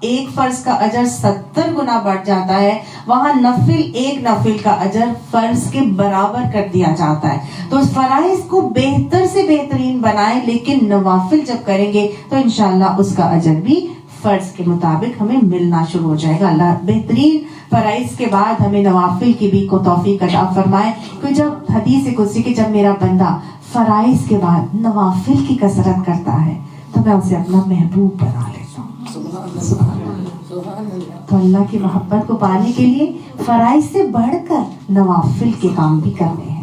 ایک فرض کا اجر 70 گنا بڑھ جاتا ہے، وہاں ایک نفل کا اجر فرض کے برابر کر دیا جاتا ہے. تو اس فرائض کو بہتر سے بہترین بنائیں، لیکن نوافل جب کریں گے تو انشاءاللہ اس کا اجر بھی فرض کے مطابق ہمیں ملنا شروع ہو جائے گا. اللہ بہترین فرائض کے بعد ہمیں نوافل کی بھی کو توفیق عطا فرمائے. کہ جب حدیث قدسی کہ جب میرا بندہ فرائض کے بعد نوافل کی کثرت کرتا ہے تو میں اسے اپنا محبوب بنا لیتا ہوں. تو اللہ کی محبت کو پانے کے لیے فرائض سے بڑھ کر نوافل کے کام بھی کرنے ہیں.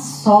100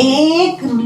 1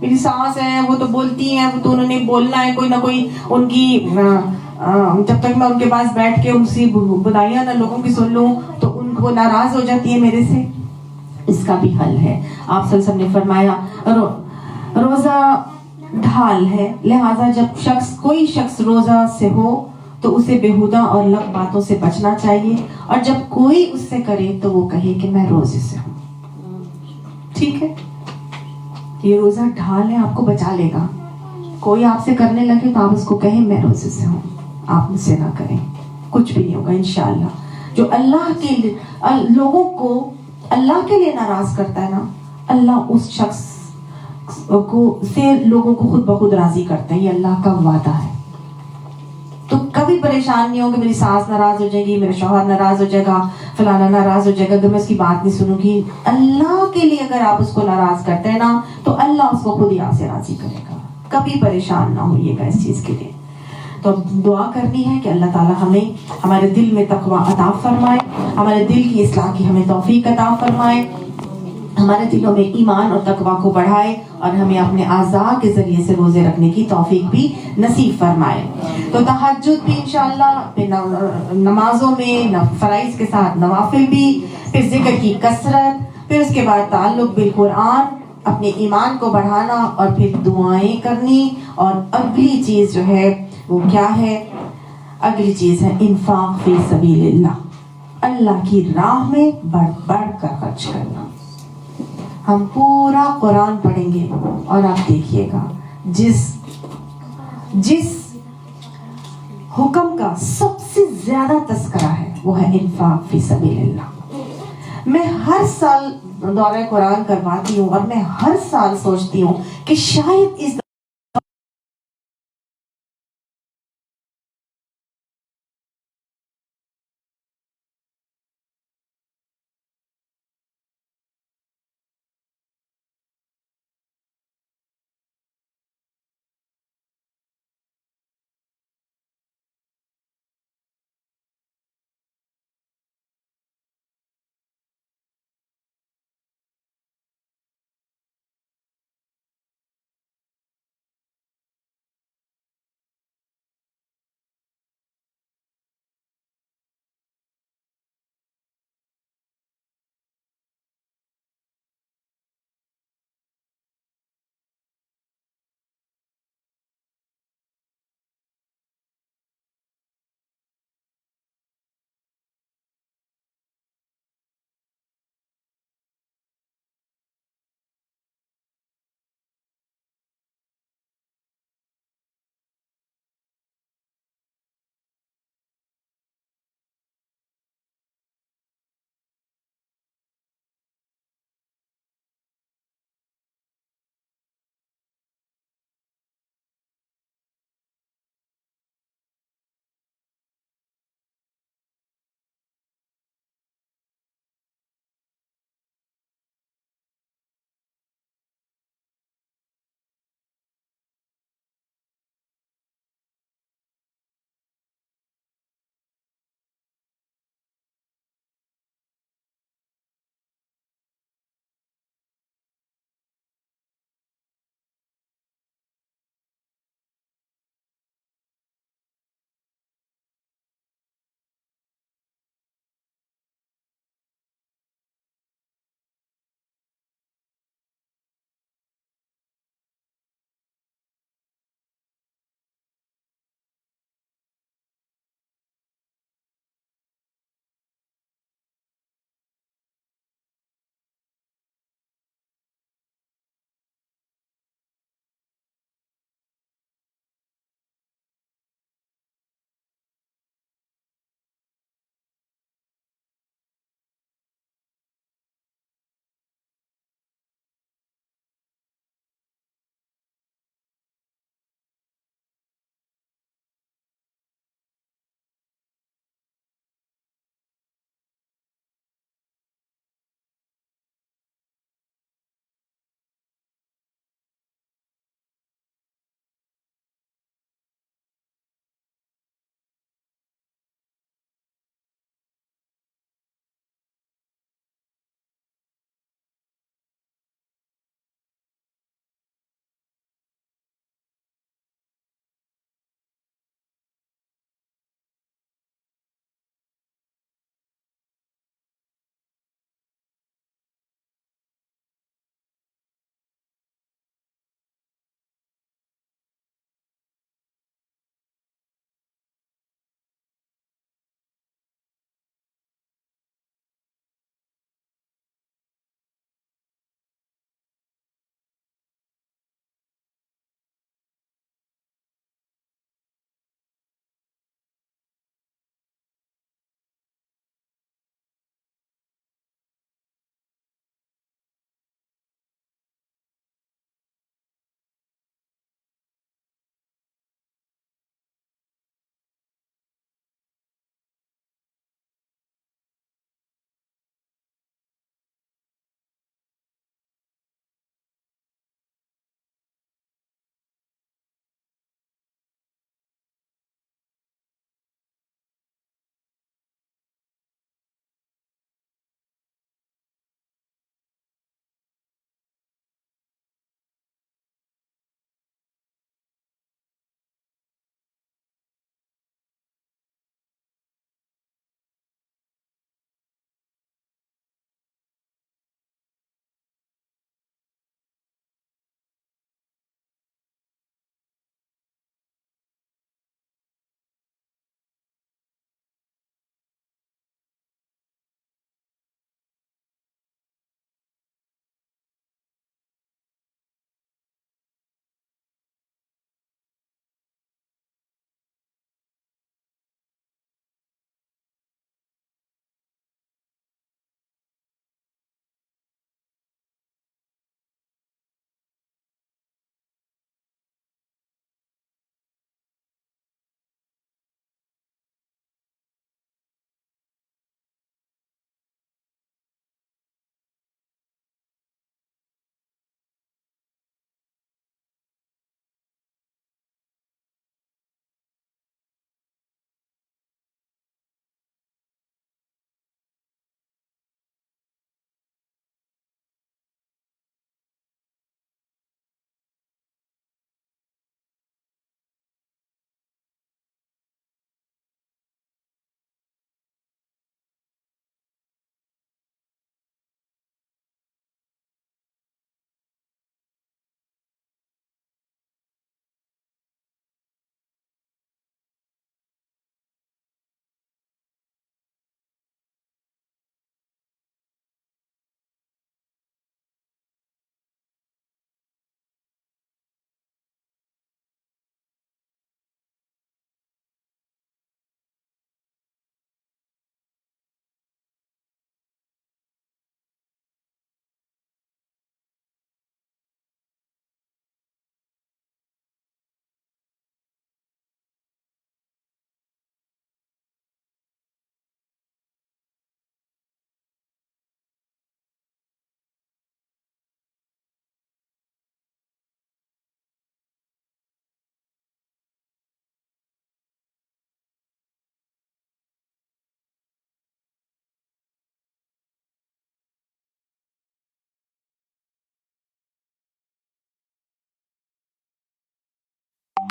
میری ساس ہے وہ تو بولتی ہیں، وہ تو انہوں نے بولنا ہے، کوئی نہ کوئی ان کی جب تک میں ان کے پاس بیٹھ کے ان سے بدائیاں نہ لوگوں کی سن لوں تو ان کو ناراض ہو جاتی ہے میرے سے. اس کا بھی حل ہے. آپ صلی اللہ علیہ وسلم نے فرمایا روزہ ڈھال ہے، لہٰذا جب کوئی شخص روزہ سے ہو تو اسے بےہودہ اور لغو باتوں سے بچنا چاہیے، اور جب کوئی اس سے کرے تو وہ کہے کہ میں روزے سے ہوں. ٹھیک ہے، یہ روزہ ڈھال ہے، آپ کو بچا لے گا. کوئی آپ سے کرنے لگے تو آپ اس کو کہیں میں روزے سے ہوں، آپ مجھ سے نہ کریں، کچھ بھی نہیں ہوگا انشاءاللہ. جو اللہ کے لوگوں کو اللہ کے لیے ناراض کرتا ہے نا، اللہ اس شخص کو سے لوگوں کو خود بخود راضی کرتا ہے. یہ اللہ کا وعدہ ہے. تو کبھی پریشان نہیں ہو کہ میری ساس ناراض ہو جائے گی، میرا شوہر ناراض ہو جائے گا، فلانا ناراض ہو جائے گا اگر میں اس کی بات نہیں سنوں گی. اللہ کے لیے اگر آپ اس کو ناراض کرتے ہیں نا تو اللہ اس کو خود ہی آپ سے راضی کرے گا. کبھی پریشان نہ ہوئیے گا اس چیز کے لیے. تو دعا کرنی ہے کہ اللہ تعالی ہمیں ہمارے دل میں تقوی عطا فرمائے، ہمارے دل کی اصلاح کی ہمیں توفیق عطا فرمائے، ہمارے دلوں میں ایمان اور تقوی کو بڑھائے، اور ہمیں اپنے اعضاء کے ذریعے سے روزے رکھنے کی توفیق بھی نصیب فرمائے. تو تہجد بھی انشاءاللہ، نمازوں میں فرائض کے ساتھ نوافل بھی، پھر ذکر کی کثرت، پھر اس کے بعد تعلق بالقرآن، اپنے ایمان کو بڑھانا، اور پھر دعائیں کرنی. اور اگلی چیز جو ہے وہ کیا ہے؟ اگلی چیز ہے انفاق فی سبیل اللہ، اللہ کی راہ میں بڑھ بڑھ کر خرچ کرنا. ہم پورا قرآن پڑھیں گے اور آپ دیکھیے گا جس حکم کا سب سے زیادہ تذکرہ ہے وہ ہے انفاق فی سبیل اللہ. میں ہر سال دورہ قرآن کرواتی ہوں اور میں ہر سال سوچتی ہوں کہ شاید اس